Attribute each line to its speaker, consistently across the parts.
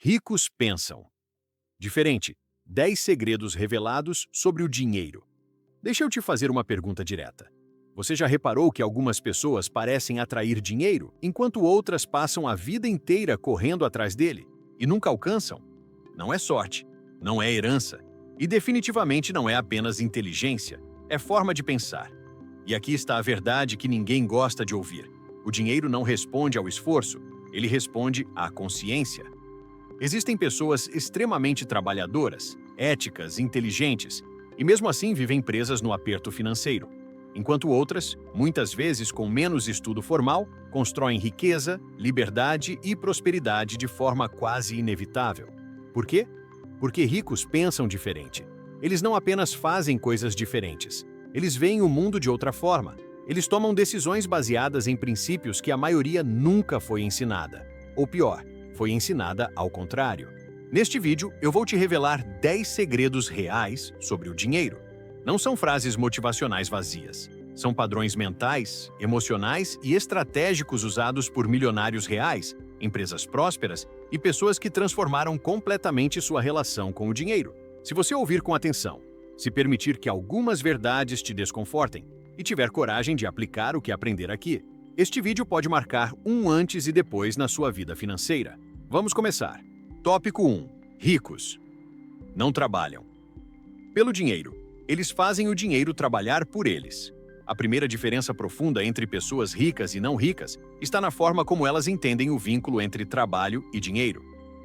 Speaker 1: Ricos pensam. Diferente. 10 segredos revelados sobre o dinheiro. Deixa eu te fazer uma pergunta direta. Você já reparou que algumas pessoas parecem atrair dinheiro, enquanto outras passam a vida inteira correndo atrás dele e nunca alcançam? Não é sorte, não é herança e definitivamente não é apenas inteligência, é forma de pensar. E aqui está a verdade que ninguém gosta de ouvir. O dinheiro não responde ao esforço, ele responde à consciência. Existem pessoas extremamente trabalhadoras, éticas, inteligentes, e mesmo assim vivem presas no aperto financeiro, enquanto outras, muitas vezes com menos estudo formal, constroem riqueza, liberdade e prosperidade de forma quase inevitável. Por quê? Porque ricos pensam diferente. Eles não apenas fazem coisas diferentes, eles veem o mundo de outra forma. Eles tomam decisões baseadas em princípios que a maioria nunca foi ensinada. Ou pior, foi ensinada ao contrário. Neste vídeo, eu vou te revelar 10 segredos reais sobre o dinheiro. Não são frases motivacionais vazias. São padrões mentais, emocionais e estratégicos usados por milionários reais, empresas prósperas e pessoas que transformaram completamente sua relação com o dinheiro. Se você ouvir com atenção, se permitir que algumas verdades te desconfortem e tiver coragem de aplicar o que aprender aqui, este vídeo pode marcar um antes e depois na sua vida financeira. Vamos começar. Tópico 1. Ricos. Não trabalham. Pelo dinheiro. Eles fazem o dinheiro trabalhar por eles. A primeira diferença profunda entre pessoas ricas e não ricas está na forma como elas entendem o vínculo entre trabalho e dinheiro.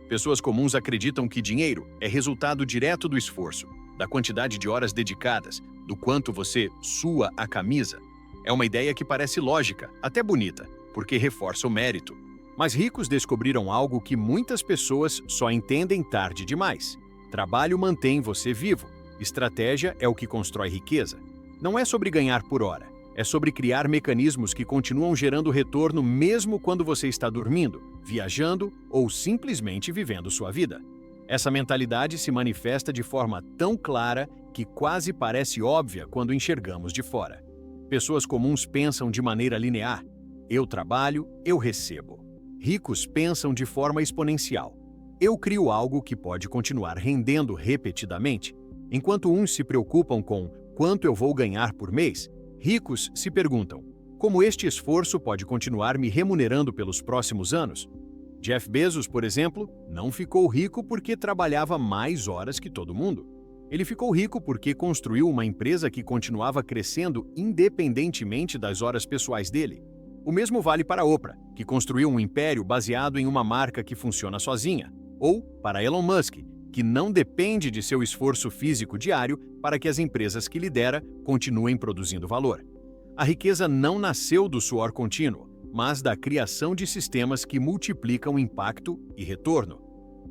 Speaker 1: Pessoas comuns acreditam que dinheiro é resultado direto do esforço, da quantidade de horas dedicadas, do quanto você sua a camisa. É uma ideia que parece lógica, até bonita, porque reforça o mérito. Mas ricos descobriram algo que muitas pessoas só entendem tarde demais. Trabalho mantém você vivo. Estratégia é o que constrói riqueza. Não é sobre ganhar por hora. É sobre criar mecanismos que continuam gerando retorno mesmo quando você está dormindo, viajando ou simplesmente vivendo sua vida. Essa mentalidade se manifesta de forma tão clara que quase parece óbvia quando enxergamos de fora. Pessoas comuns pensam de maneira linear. Eu trabalho, eu recebo. Ricos pensam de forma exponencial. Eu crio algo que pode continuar rendendo repetidamente. Enquanto uns se preocupam com quanto eu vou ganhar por mês, ricos se perguntam: como este esforço pode continuar me remunerando pelos próximos anos? Jeff Bezos, por exemplo, não ficou rico porque trabalhava mais horas que todo mundo. Ele ficou rico porque construiu uma empresa que continuava crescendo independentemente das horas pessoais dele. O mesmo vale para Oprah, que construiu um império baseado em uma marca que funciona sozinha, ou para Elon Musk, que não depende de seu esforço físico diário para que as empresas que lidera continuem produzindo valor. A riqueza não nasceu do suor contínuo, mas da criação de sistemas que multiplicam impacto e retorno.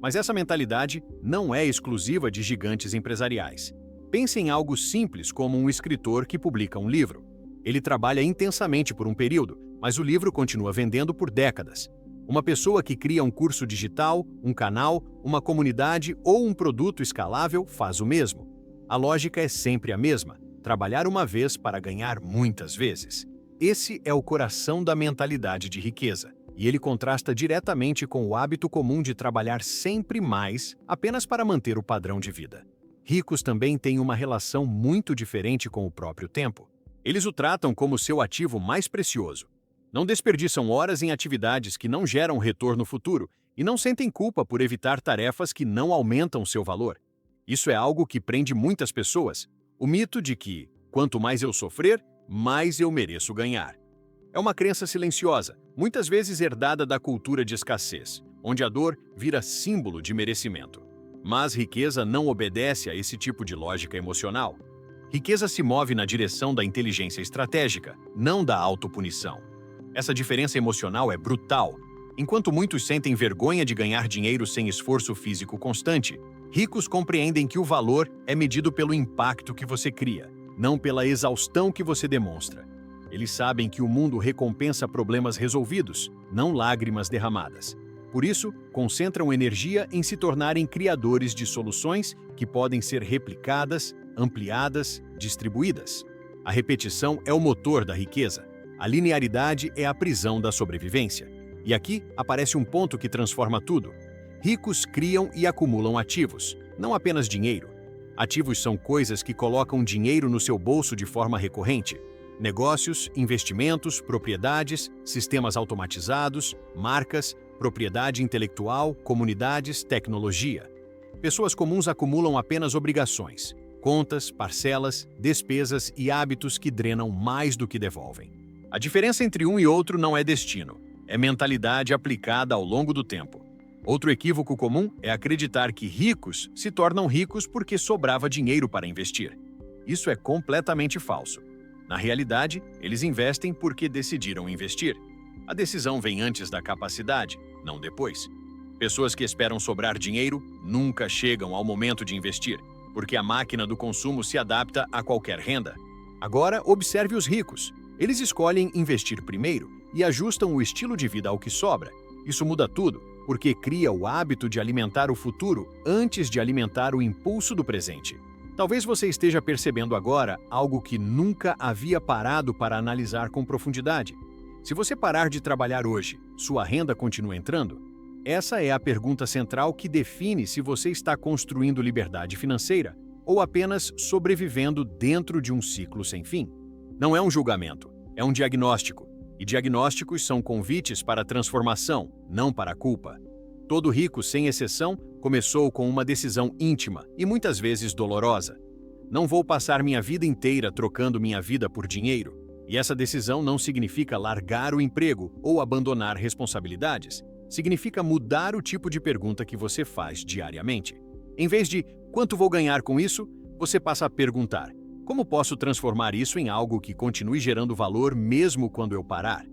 Speaker 1: Mas essa mentalidade não é exclusiva de gigantes empresariais. Pense em algo simples como um escritor que publica um livro. Ele trabalha intensamente por um período, mas o livro continua vendendo por décadas. Uma pessoa que cria um curso digital, um canal, uma comunidade ou um produto escalável faz o mesmo. A lógica é sempre a mesma: trabalhar uma vez para ganhar muitas vezes. Esse é o coração da mentalidade de riqueza, e ele contrasta diretamente com o hábito comum de trabalhar sempre mais apenas para manter o padrão de vida. Ricos também têm uma relação muito diferente com o próprio tempo. Eles o tratam como seu ativo mais precioso. Não desperdiçam horas em atividades que não geram retorno futuro e não sentem culpa por evitar tarefas que não aumentam seu valor. Isso é algo que prende muitas pessoas, o mito de que, quanto mais eu sofrer, mais eu mereço ganhar. É uma crença silenciosa, muitas vezes herdada da cultura de escassez, onde a dor vira símbolo de merecimento. Mas riqueza não obedece a esse tipo de lógica emocional. Riqueza se move na direção da inteligência estratégica, não da autopunição. Essa diferença emocional é brutal. Enquanto muitos sentem vergonha de ganhar dinheiro sem esforço físico constante, ricos compreendem que o valor é medido pelo impacto que você cria, não pela exaustão que você demonstra. Eles sabem que o mundo recompensa problemas resolvidos, não lágrimas derramadas. Por isso, concentram energia em se tornarem criadores de soluções que podem ser replicadas, ampliadas, distribuídas. A repetição é o motor da riqueza. A linearidade é a prisão da sobrevivência. E aqui aparece um ponto que transforma tudo. Ricos criam e acumulam ativos, não apenas dinheiro. Ativos são coisas que colocam dinheiro no seu bolso de forma recorrente. Negócios, investimentos, propriedades, sistemas automatizados, marcas, propriedade intelectual, comunidades, tecnologia. Pessoas comuns acumulam apenas obrigações, contas, parcelas, despesas e hábitos que drenam mais do que devolvem. A diferença entre um e outro não é destino, é mentalidade aplicada ao longo do tempo. Outro equívoco comum é acreditar que ricos se tornam ricos porque sobrava dinheiro para investir. Isso é completamente falso. Na realidade, eles investem porque decidiram investir. A decisão vem antes da capacidade, não depois. Pessoas que esperam sobrar dinheiro nunca chegam ao momento de investir, porque a máquina do consumo se adapta a qualquer renda. Agora, observe os ricos. Eles escolhem investir primeiro e ajustam o estilo de vida ao que sobra. Isso muda tudo, porque cria o hábito de alimentar o futuro antes de alimentar o impulso do presente. Talvez você esteja percebendo agora algo que nunca havia parado para analisar com profundidade. Se você parar de trabalhar hoje, sua renda continua entrando? Essa é a pergunta central que define se você está construindo liberdade financeira ou apenas sobrevivendo dentro de um ciclo sem fim. Não é um julgamento, é um diagnóstico. E diagnósticos são convites para a transformação, não para a culpa. Todo rico, sem exceção, começou com uma decisão íntima e muitas vezes dolorosa. Não vou passar minha vida inteira trocando minha vida por dinheiro. E essa decisão não significa largar o emprego ou abandonar responsabilidades. Significa mudar o tipo de pergunta que você faz diariamente. Em vez de "quanto vou ganhar com isso?", você passa a perguntar: como posso transformar isso em algo que continue gerando valor mesmo quando eu parar?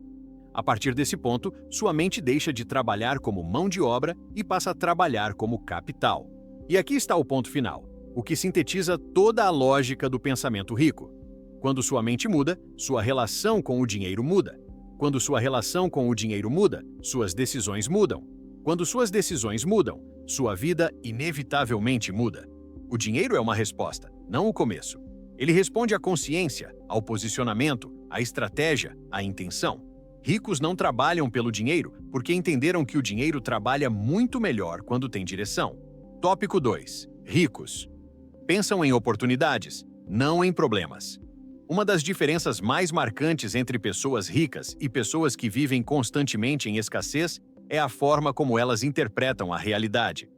Speaker 1: A partir desse ponto, sua mente deixa de trabalhar como mão de obra e passa a trabalhar como capital. E aqui está o ponto final, o que sintetiza toda a lógica do pensamento rico. Quando sua mente muda, sua relação com o dinheiro muda. Quando sua relação com o dinheiro muda, suas decisões mudam. Quando suas decisões mudam, sua vida inevitavelmente muda. O dinheiro é uma resposta, não o começo. Ele responde à consciência, ao posicionamento, à estratégia, à intenção. Ricos não trabalham pelo dinheiro porque entenderam que o dinheiro trabalha muito melhor quando tem direção. Tópico 2. Ricos pensam em oportunidades, não em problemas. Uma das diferenças mais marcantes entre pessoas ricas e pessoas que vivem constantemente em escassez é a forma como elas interpretam a realidade.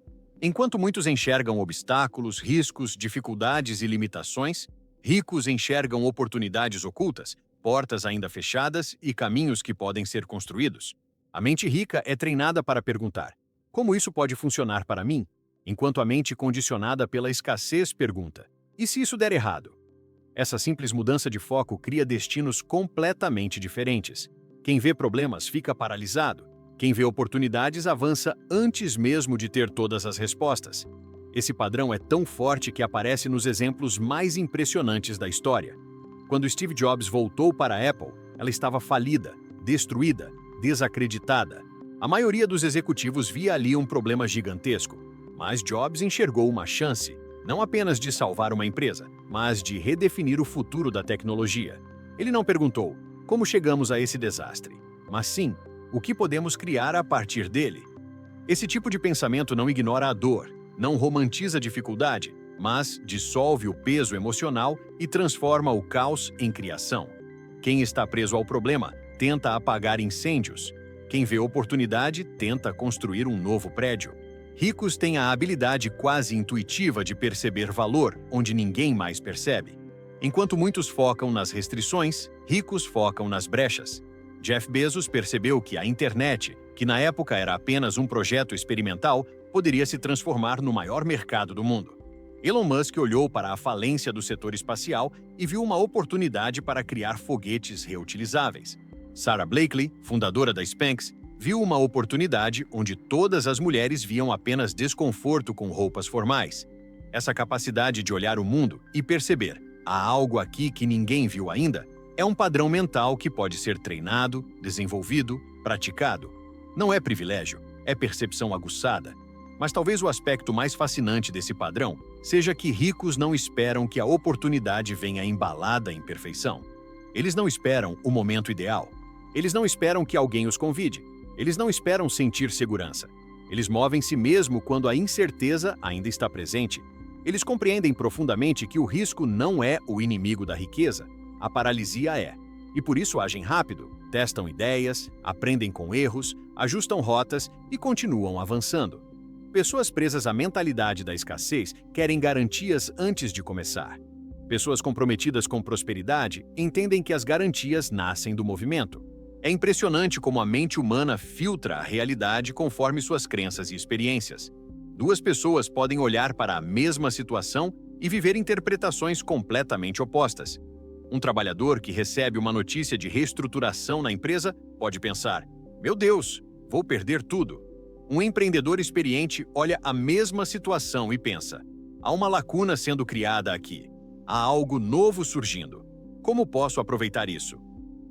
Speaker 1: Enquanto muitos enxergam obstáculos, riscos, dificuldades e limitações, ricos enxergam oportunidades ocultas, portas ainda fechadas e caminhos que podem ser construídos. A mente rica é treinada para perguntar: como isso pode funcionar para mim? Enquanto a mente condicionada pela escassez pergunta: e se isso der errado? Essa simples mudança de foco cria destinos completamente diferentes. Quem vê problemas fica paralisado. Quem vê oportunidades avança antes mesmo de ter todas as respostas. Esse padrão é tão forte que aparece nos exemplos mais impressionantes da história. Quando Steve Jobs voltou para a Apple, ela estava falida, destruída, desacreditada. A maioria dos executivos via ali um problema gigantesco, mas Jobs enxergou uma chance, não apenas de salvar uma empresa, mas de redefinir o futuro da tecnologia. Ele não perguntou: como chegamos a esse desastre? Mas sim, o que podemos criar a partir dele? Esse tipo de pensamento não ignora a dor, não romantiza a dificuldade, mas dissolve o peso emocional e transforma o caos em criação. Quem está preso ao problema tenta apagar incêndios. Quem vê oportunidade tenta construir um novo prédio. Ricos têm a habilidade quase intuitiva de perceber valor onde ninguém mais percebe. Enquanto muitos focam nas restrições, ricos focam nas brechas. Jeff Bezos percebeu que a internet, que na época era apenas um projeto experimental, poderia se transformar no maior mercado do mundo. Elon Musk olhou para a falência do setor espacial e viu uma oportunidade para criar foguetes reutilizáveis. Sarah Blakely, fundadora da Spanx, viu uma oportunidade onde todas as mulheres viam apenas desconforto com roupas formais. Essa capacidade de olhar o mundo e perceber: há algo aqui que ninguém viu ainda, é um padrão mental que pode ser treinado, desenvolvido, praticado. Não é privilégio, é percepção aguçada. Mas talvez o aspecto mais fascinante desse padrão seja que ricos não esperam que a oportunidade venha embalada em perfeição. Eles não esperam o momento ideal. Eles não esperam que alguém os convide. Eles não esperam sentir segurança. Eles movem-se mesmo quando a incerteza ainda está presente. Eles compreendem profundamente que o risco não é o inimigo da riqueza, a paralisia é. E por isso agem rápido, testam ideias, aprendem com erros, ajustam rotas e continuam avançando. Pessoas presas à mentalidade da escassez querem garantias antes de começar. Pessoas comprometidas com prosperidade entendem que as garantias nascem do movimento. É impressionante como a mente humana filtra a realidade conforme suas crenças e experiências. Duas pessoas podem olhar para a mesma situação e viver interpretações completamente opostas. Um trabalhador que recebe uma notícia de reestruturação na empresa pode pensar: "Meu Deus, vou perder tudo." Um empreendedor experiente olha a mesma situação e pensa: "Há uma lacuna sendo criada aqui. Há algo novo surgindo. Como posso aproveitar isso?"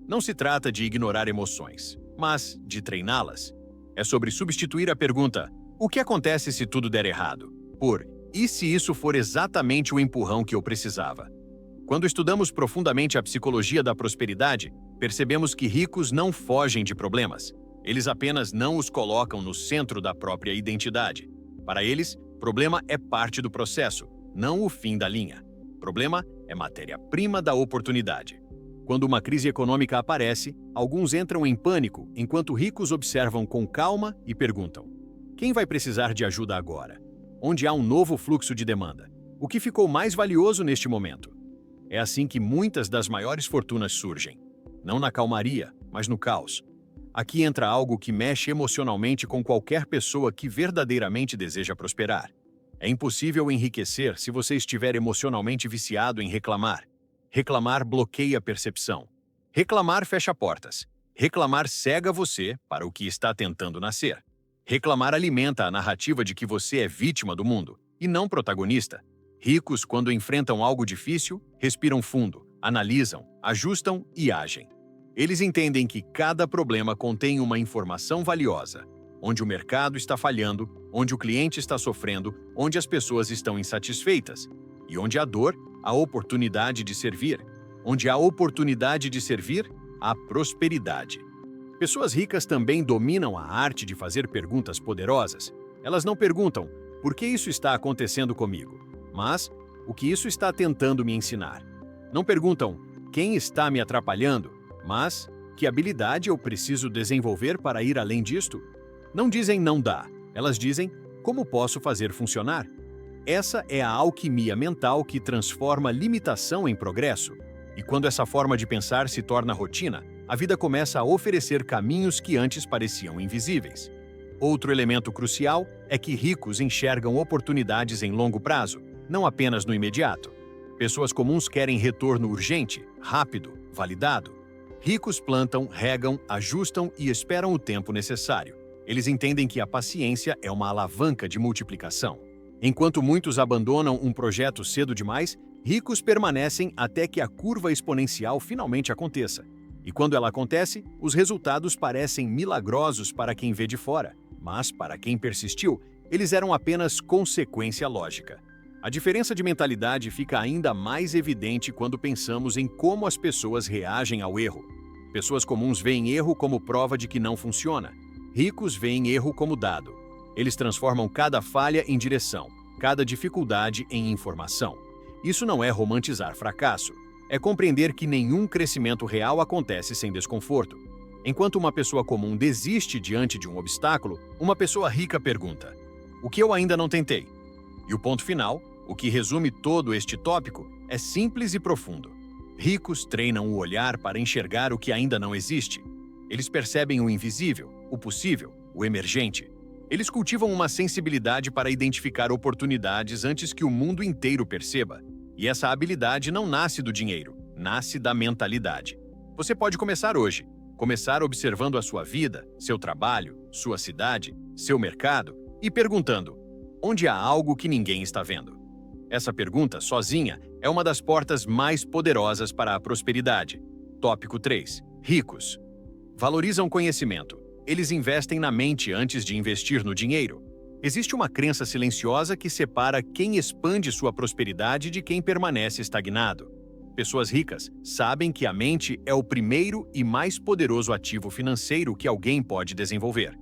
Speaker 1: Não se trata de ignorar emoções, mas de treiná-las. É sobre substituir a pergunta: "O que acontece se tudo der errado?" por "E se isso for exatamente o empurrão que eu precisava?" Quando estudamos profundamente a psicologia da prosperidade, percebemos que ricos não fogem de problemas. Eles apenas não os colocam no centro da própria identidade. Para eles, problema é parte do processo, não o fim da linha. Problema é matéria-prima da oportunidade. Quando uma crise econômica aparece, alguns entram em pânico, enquanto ricos observam com calma e perguntam: quem vai precisar de ajuda agora? Onde há um novo fluxo de demanda? O que ficou mais valioso neste momento? É assim que muitas das maiores fortunas surgem. Não na calmaria, mas no caos. Aqui entra algo que mexe emocionalmente com qualquer pessoa que verdadeiramente deseja prosperar. É impossível enriquecer se você estiver emocionalmente viciado em reclamar. Reclamar bloqueia a percepção. Reclamar fecha portas. Reclamar cega você para o que está tentando nascer. Reclamar alimenta a narrativa de que você é vítima do mundo e não protagonista. Ricos, quando enfrentam algo difícil, respiram fundo, analisam, ajustam e agem. Eles entendem que cada problema contém uma informação valiosa, onde o mercado está falhando, onde o cliente está sofrendo, onde as pessoas estão insatisfeitas, e onde há dor, há oportunidade de servir. Onde há oportunidade de servir, há prosperidade. Pessoas ricas também dominam a arte de fazer perguntas poderosas. Elas não perguntam: por que isso está acontecendo comigo? Mas o que isso está tentando me ensinar? Não perguntam: quem está me atrapalhando? Mas que habilidade eu preciso desenvolver para ir além disto? Não dizem não dá, elas dizem: como posso fazer funcionar? Essa é a alquimia mental que transforma limitação em progresso. E quando essa forma de pensar se torna rotina, a vida começa a oferecer caminhos que antes pareciam invisíveis. Outro elemento crucial é que ricos enxergam oportunidades em longo prazo, não apenas no imediato. Pessoas comuns querem retorno urgente, rápido, validado. Ricos plantam, regam, ajustam e esperam o tempo necessário. Eles entendem que a paciência é uma alavanca de multiplicação. Enquanto muitos abandonam um projeto cedo demais, ricos permanecem até que a curva exponencial finalmente aconteça. E quando ela acontece, os resultados parecem milagrosos para quem vê de fora, mas para quem persistiu, eles eram apenas consequência lógica. A diferença de mentalidade fica ainda mais evidente quando pensamos em como as pessoas reagem ao erro. Pessoas comuns veem erro como prova de que não funciona. Ricos veem erro como dado. Eles transformam cada falha em direção, cada dificuldade em informação. Isso não é romantizar fracasso. É compreender que nenhum crescimento real acontece sem desconforto. Enquanto uma pessoa comum desiste diante de um obstáculo, uma pessoa rica pergunta: o que eu ainda não tentei? E o ponto final, o que resume todo este tópico, é simples e profundo. Ricos treinam o olhar para enxergar o que ainda não existe. Eles percebem o invisível, o possível, o emergente. Eles cultivam uma sensibilidade para identificar oportunidades antes que o mundo inteiro perceba. E essa habilidade não nasce do dinheiro, nasce da mentalidade. Você pode começar hoje. Começar observando a sua vida, seu trabalho, sua cidade, seu mercado e perguntando: onde há algo que ninguém está vendo? Essa pergunta, sozinha, é uma das portas mais poderosas para a prosperidade. Tópico 3. Ricos. Valorizam conhecimento. Eles investem na mente antes de investir no dinheiro. Existe uma crença silenciosa que separa quem expande sua prosperidade de quem permanece estagnado. Pessoas ricas sabem que a mente é o primeiro e mais poderoso ativo financeiro que alguém pode desenvolver.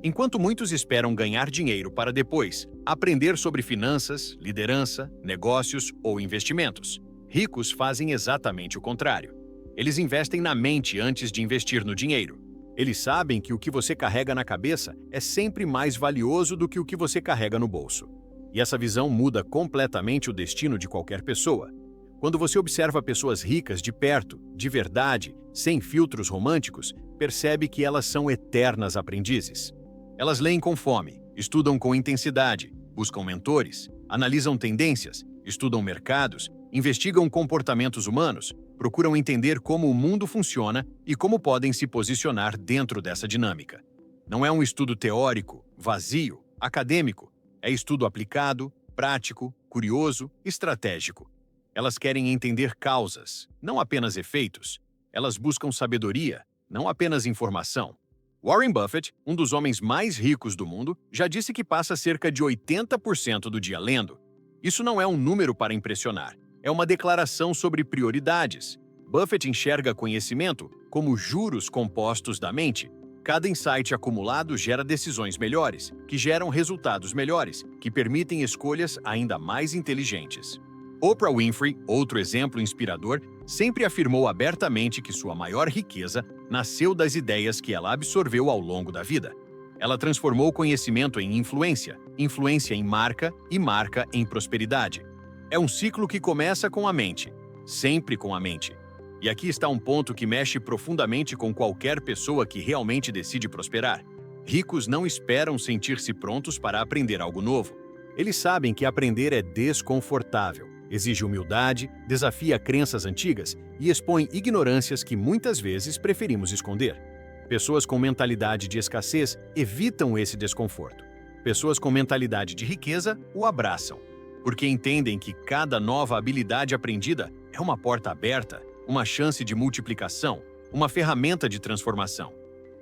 Speaker 1: Enquanto muitos esperam ganhar dinheiro para depois aprender sobre finanças, liderança, negócios ou investimentos, ricos fazem exatamente o contrário. Eles investem na mente antes de investir no dinheiro. Eles sabem que o que você carrega na cabeça é sempre mais valioso do que o que você carrega no bolso. E essa visão muda completamente o destino de qualquer pessoa. Quando você observa pessoas ricas de perto, de verdade, sem filtros românticos, percebe que elas são eternas aprendizes. Elas leem com fome, estudam com intensidade, buscam mentores, analisam tendências, estudam mercados, investigam comportamentos humanos, procuram entender como o mundo funciona e como podem se posicionar dentro dessa dinâmica. Não é um estudo teórico, vazio, acadêmico. É estudo aplicado, prático, curioso, estratégico. Elas querem entender causas, não apenas efeitos. Elas buscam sabedoria, não apenas informação. Warren Buffett, um dos homens mais ricos do mundo, já disse que passa cerca de 80% do dia lendo. Isso não é um número para impressionar, é uma declaração sobre prioridades. Buffett enxerga conhecimento como juros compostos da mente. Cada insight acumulado gera decisões melhores, que geram resultados melhores, que permitem escolhas ainda mais inteligentes. Oprah Winfrey, outro exemplo inspirador, sempre afirmou abertamente que sua maior riqueza nasceu das ideias que ela absorveu ao longo da vida. Ela transformou conhecimento em influência, influência em marca e marca em prosperidade. É um ciclo que começa com a mente, sempre com a mente. E aqui está um ponto que mexe profundamente com qualquer pessoa que realmente decide prosperar. Ricos não esperam sentir-se prontos para aprender algo novo. Eles sabem que aprender é desconfortável, exige humildade, desafia crenças antigas e expõe ignorâncias que muitas vezes preferimos esconder. Pessoas com mentalidade de escassez evitam esse desconforto. Pessoas com mentalidade de riqueza o abraçam, porque entendem que cada nova habilidade aprendida é uma porta aberta, uma chance de multiplicação, uma ferramenta de transformação.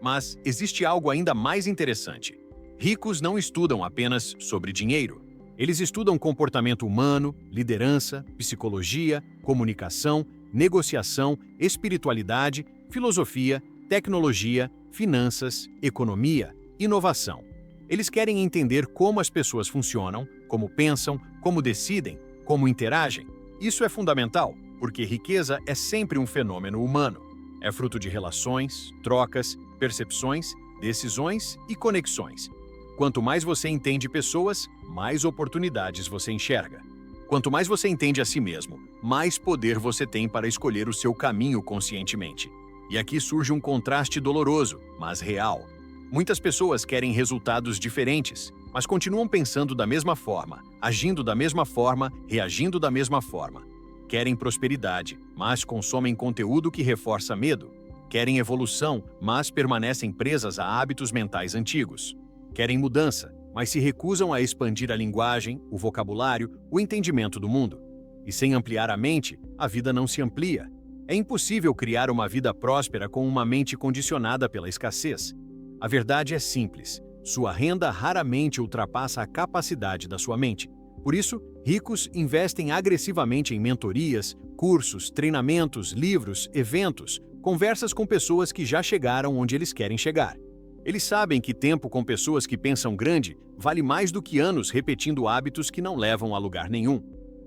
Speaker 1: Mas existe algo ainda mais interessante. Ricos não estudam apenas sobre dinheiro. Eles estudam comportamento humano, liderança, psicologia, comunicação, negociação, espiritualidade, filosofia, tecnologia, finanças, economia, inovação. Eles querem entender como as pessoas funcionam, como pensam, como decidem, como interagem. Isso é fundamental, porque riqueza é sempre um fenômeno humano. É fruto de relações, trocas, percepções, decisões e conexões. Quanto mais você entende pessoas, mais oportunidades você enxerga. Quanto mais você entende a si mesmo, mais poder você tem para escolher o seu caminho conscientemente. E aqui surge um contraste doloroso, mas real. Muitas pessoas querem resultados diferentes, mas continuam pensando da mesma forma, agindo da mesma forma, reagindo da mesma forma. Querem prosperidade, mas consomem conteúdo que reforça medo. Querem evolução, mas permanecem presas a hábitos mentais antigos. Querem mudança, mas se recusam a expandir a linguagem, o vocabulário, o entendimento do mundo. E sem ampliar a mente, a vida não se amplia. É impossível criar uma vida próspera com uma mente condicionada pela escassez. A verdade é simples. Sua renda raramente ultrapassa a capacidade da sua mente. Por isso, ricos investem agressivamente em mentorias, cursos, treinamentos, livros, eventos, conversas com pessoas que já chegaram onde eles querem chegar. Eles sabem que tempo com pessoas que pensam grande vale mais do que anos repetindo hábitos que não levam a lugar nenhum.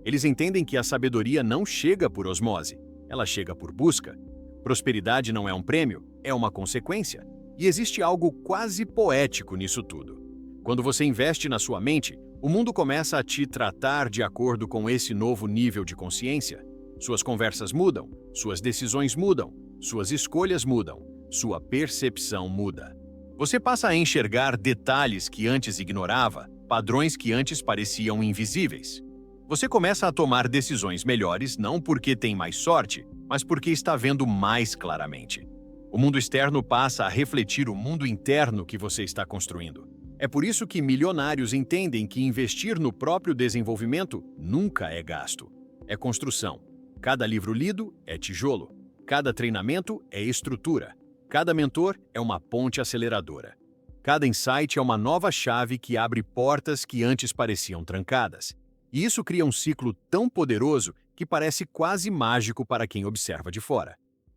Speaker 1: Eles entendem que a sabedoria não chega por osmose, ela chega por busca. Prosperidade não é um prêmio, é uma consequência. E existe algo quase poético nisso tudo. Quando você investe na sua mente, o mundo começa a te tratar de acordo com esse novo nível de consciência. Suas conversas mudam, suas decisões mudam, suas escolhas mudam, sua percepção muda. Você passa a enxergar detalhes que antes ignorava, padrões que antes pareciam invisíveis. Você começa a tomar decisões melhores não porque tem mais sorte, mas porque está vendo mais claramente. O mundo externo passa a refletir o mundo interno que você está construindo. É por isso que milionários entendem que investir no próprio desenvolvimento nunca é gasto. É construção. Cada livro lido é tijolo. Cada treinamento é estrutura. Cada mentor é uma ponte aceleradora. Cada insight é uma nova chave que abre portas que antes pareciam trancadas. E isso cria um ciclo tão poderoso que parece quase mágico para quem observa de fora.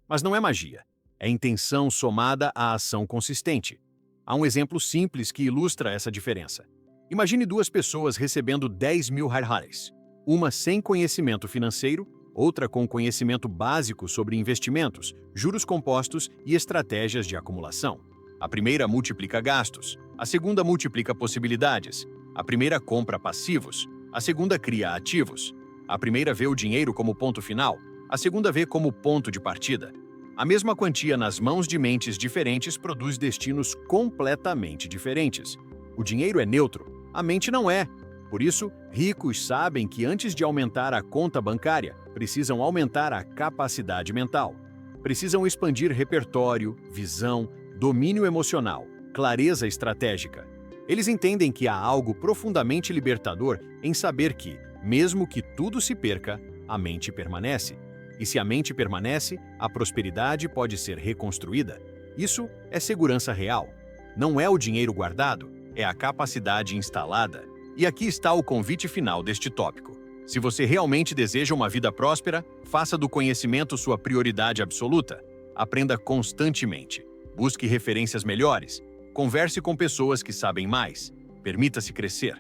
Speaker 1: Mas não é magia. É intenção somada à ação consistente. Há um exemplo simples que ilustra essa diferença. Imagine duas pessoas recebendo 10 mil reais, uma sem conhecimento financeiro, outra com conhecimento básico sobre investimentos, juros compostos e estratégias de acumulação. A primeira multiplica gastos, a segunda multiplica possibilidades. A primeira compra passivos, a segunda cria ativos. A primeira vê o dinheiro como ponto final, a segunda vê como ponto de partida. A mesma quantia nas mãos de mentes diferentes produz destinos completamente diferentes. O dinheiro é neutro, a mente não é. Por isso, ricos sabem que antes de aumentar a conta bancária, precisam aumentar a capacidade mental. Precisam expandir repertório, visão, domínio emocional, clareza estratégica. Eles entendem que há algo profundamente libertador em saber que, mesmo que tudo se perca, a mente permanece. E se a mente permanece, a prosperidade pode ser reconstruída. Isso é segurança real. Não é o dinheiro guardado, é a capacidade instalada. E aqui está o convite final deste tópico. Se você realmente deseja uma vida próspera, faça do conhecimento sua prioridade absoluta. Aprenda constantemente. Busque referências melhores. Converse com pessoas que sabem mais. Permita-se crescer.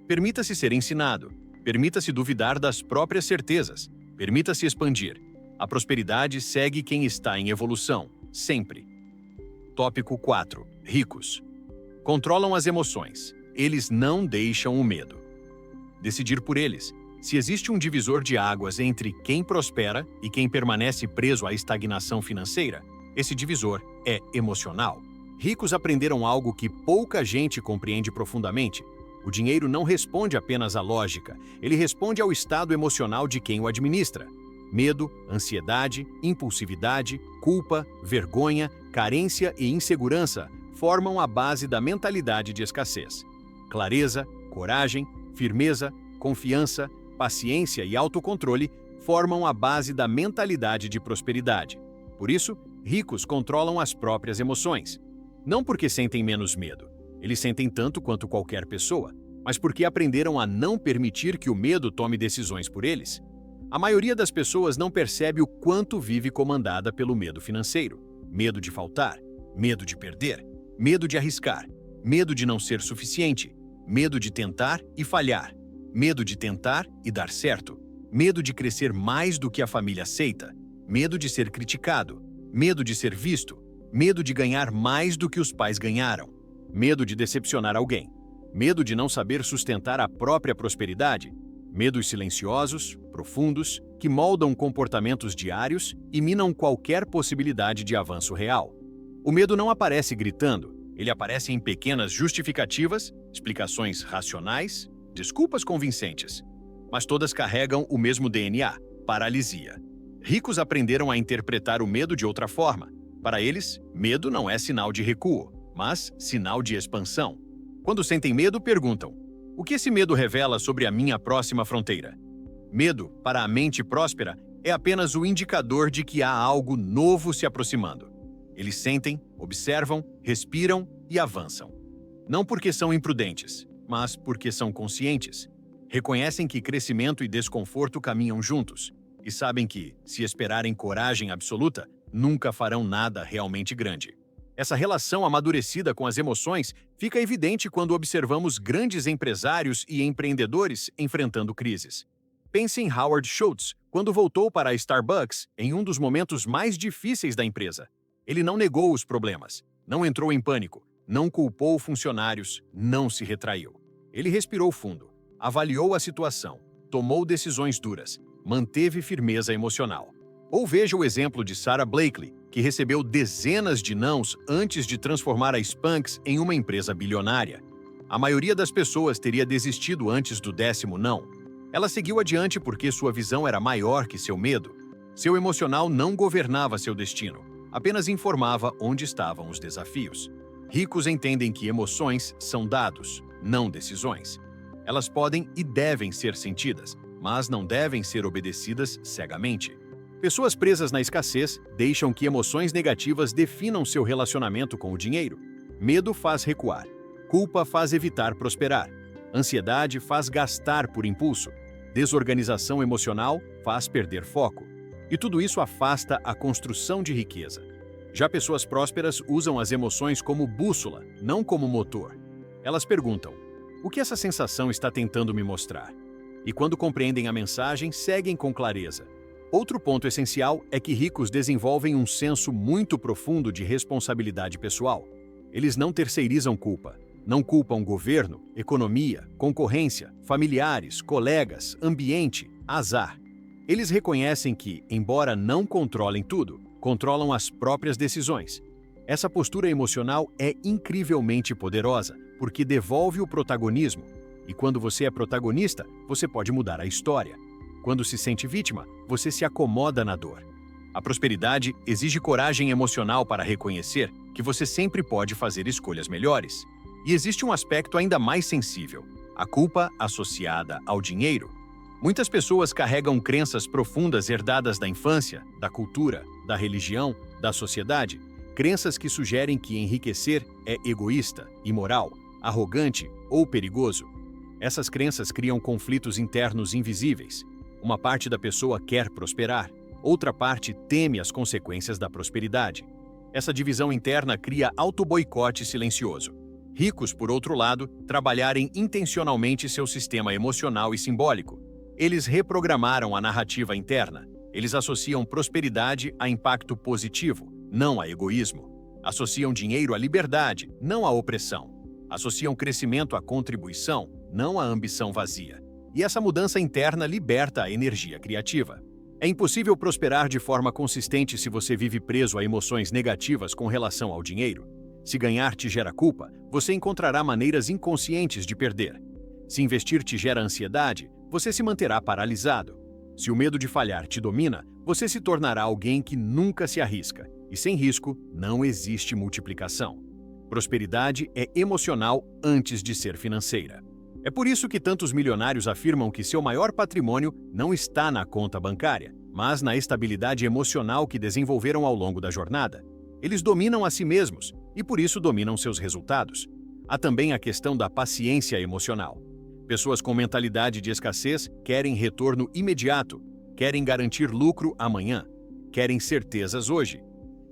Speaker 1: Permita-se ser ensinado. Permita-se duvidar das próprias certezas. Permita-se expandir. A prosperidade segue quem está em evolução, sempre. Tópico 4. Ricos. Controlam as emoções. Eles não deixam o medo. Decidir por eles. Se existe um divisor de águas entre quem prospera e quem permanece preso à estagnação financeira, esse divisor é emocional. Ricos aprenderam algo que pouca gente compreende profundamente. O dinheiro não responde apenas à lógica, ele responde ao estado emocional de quem o administra. Medo, ansiedade, impulsividade, culpa, vergonha, carência e insegurança formam a base da mentalidade de escassez. Clareza, coragem, firmeza, confiança, paciência e autocontrole formam a base da mentalidade de prosperidade. Por isso, ricos controlam as próprias emoções. Não porque sentem menos medo, eles sentem tanto quanto qualquer pessoa, mas porque aprenderam a não permitir que o medo tome decisões por eles. A maioria das pessoas não percebe o quanto vive comandada pelo medo financeiro. Medo de faltar, medo de perder, medo de arriscar, medo de não ser suficiente, medo de tentar e falhar, medo de tentar e dar certo, medo de crescer mais do que a família aceita, medo de ser criticado, medo de ser visto, medo de ganhar mais do que os pais ganharam, medo de decepcionar alguém, medo de não saber sustentar a própria prosperidade, medos silenciosos, profundos, que moldam comportamentos diários e minam qualquer possibilidade de avanço real. O medo não aparece gritando, ele aparece em pequenas justificativas, explicações racionais, desculpas convincentes, mas todas carregam o mesmo DNA, paralisia. Ricos aprenderam a interpretar o medo de outra forma. Para eles, medo não é sinal de recuo, mas sinal de expansão. Quando sentem medo, perguntam: o que esse medo revela sobre a minha próxima fronteira? Medo, para a mente próspera, é apenas o indicador de que há algo novo se aproximando. Eles sentem, observam, respiram e avançam. Não porque são imprudentes, mas porque são conscientes. Reconhecem que crescimento e desconforto caminham juntos e sabem que, se esperarem coragem absoluta, nunca farão nada realmente grande. Essa relação amadurecida com as emoções fica evidente quando observamos grandes empresários e empreendedores enfrentando crises. Pense em Howard Schultz, quando voltou para a Starbucks em um dos momentos mais difíceis da empresa. Ele não negou os problemas, não entrou em pânico, não culpou funcionários, não se retraiu. Ele respirou fundo, avaliou a situação, tomou decisões duras, manteve firmeza emocional. Ou veja o exemplo de Sara Blakely, que recebeu dezenas de nãos antes de transformar a Spanx em uma empresa bilionária. A maioria das pessoas teria desistido antes do 10º não. Ela seguiu adiante porque sua visão era maior que seu medo. Seu emocional não governava seu destino, apenas informava onde estavam os desafios. Ricos entendem que emoções são dados, não decisões. Elas podem e devem ser sentidas, mas não devem ser obedecidas cegamente. Pessoas presas na escassez deixam que emoções negativas definam seu relacionamento com o dinheiro. Medo faz recuar. Culpa faz evitar prosperar. Ansiedade faz gastar por impulso. Desorganização emocional faz perder foco. E tudo isso afasta a construção de riqueza. Já pessoas prósperas usam as emoções como bússola, não como motor. Elas perguntam: o que essa sensação está tentando me mostrar? E quando compreendem a mensagem, seguem com clareza. Outro ponto essencial é que ricos desenvolvem um senso muito profundo de responsabilidade pessoal. Eles não terceirizam culpa. Não culpam governo, economia, concorrência, familiares, colegas, ambiente, azar. Eles reconhecem que, embora não controlem tudo, controlam as próprias decisões. Essa postura emocional é incrivelmente poderosa, porque devolve o protagonismo. E quando você é protagonista, você pode mudar a história. Quando se sente vítima, você se acomoda na dor. A prosperidade exige coragem emocional para reconhecer que você sempre pode fazer escolhas melhores. E existe um aspecto ainda mais sensível: a culpa associada ao dinheiro. Muitas pessoas carregam crenças profundas herdadas da infância, da cultura, da religião, da sociedade, crenças que sugerem que enriquecer é egoísta, imoral, arrogante ou perigoso. Essas crenças criam conflitos internos invisíveis. Uma parte da pessoa quer prosperar, outra parte teme as consequências da prosperidade. Essa divisão interna cria auto-boicote silencioso. Ricos, por outro lado, trabalharem intencionalmente seu sistema emocional e simbólico. Eles reprogramaram a narrativa interna. Eles associam prosperidade a impacto positivo, não a egoísmo. Associam dinheiro à liberdade, não à opressão. Associam crescimento à contribuição, não à ambição vazia. E essa mudança interna liberta a energia criativa. É impossível prosperar de forma consistente se você vive preso a emoções negativas com relação ao dinheiro. Se ganhar te gera culpa, você encontrará maneiras inconscientes de perder. Se investir te gera ansiedade, você se manterá paralisado. Se o medo de falhar te domina, você se tornará alguém que nunca se arrisca. E sem risco, não existe multiplicação. Prosperidade é emocional antes de ser financeira. É por isso que tantos milionários afirmam que seu maior patrimônio não está na conta bancária, mas na estabilidade emocional que desenvolveram ao longo da jornada. Eles dominam a si mesmos e por isso dominam seus resultados. Há também a questão da paciência emocional. Pessoas com mentalidade de escassez querem retorno imediato, querem garantir lucro amanhã, querem certezas hoje.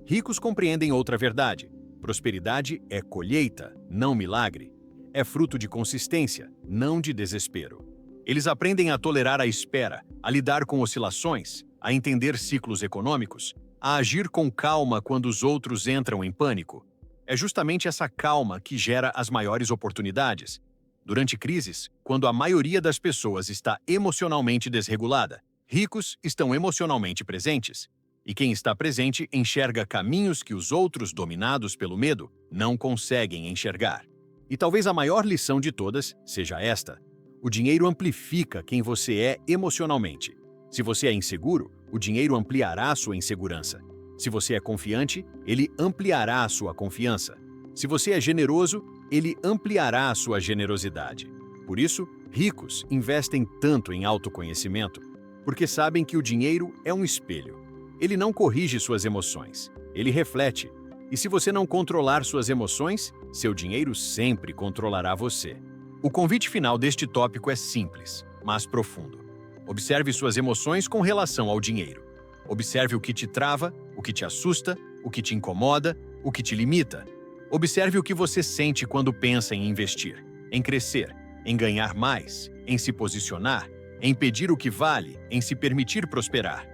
Speaker 1: Ricos compreendem outra verdade: prosperidade é colheita, não milagre. É fruto de consistência, não de desespero. Eles aprendem a tolerar a espera, a lidar com oscilações, a entender ciclos econômicos, a agir com calma quando os outros entram em pânico. É justamente essa calma que gera as maiores oportunidades. Durante crises, quando a maioria das pessoas está emocionalmente desregulada, ricos estão emocionalmente presentes. E quem está presente enxerga caminhos que os outros, dominados pelo medo, não conseguem enxergar. E talvez a maior lição de todas seja esta: o dinheiro amplifica quem você é emocionalmente. Se você é inseguro, o dinheiro ampliará a sua insegurança. Se você é confiante, ele ampliará a sua confiança. Se você é generoso, ele ampliará a sua generosidade. Por isso, ricos investem tanto em autoconhecimento, porque sabem que o dinheiro é um espelho. Ele não corrige suas emoções, ele reflete. E se você não controlar suas emoções, seu dinheiro sempre controlará você. O convite final deste tópico é simples, mas profundo. Observe suas emoções com relação ao dinheiro. Observe o que te trava, o que te assusta, o que te incomoda, o que te limita. Observe o que você sente quando pensa em investir, em crescer, em ganhar mais, em se posicionar, em pedir o que vale, em se permitir prosperar.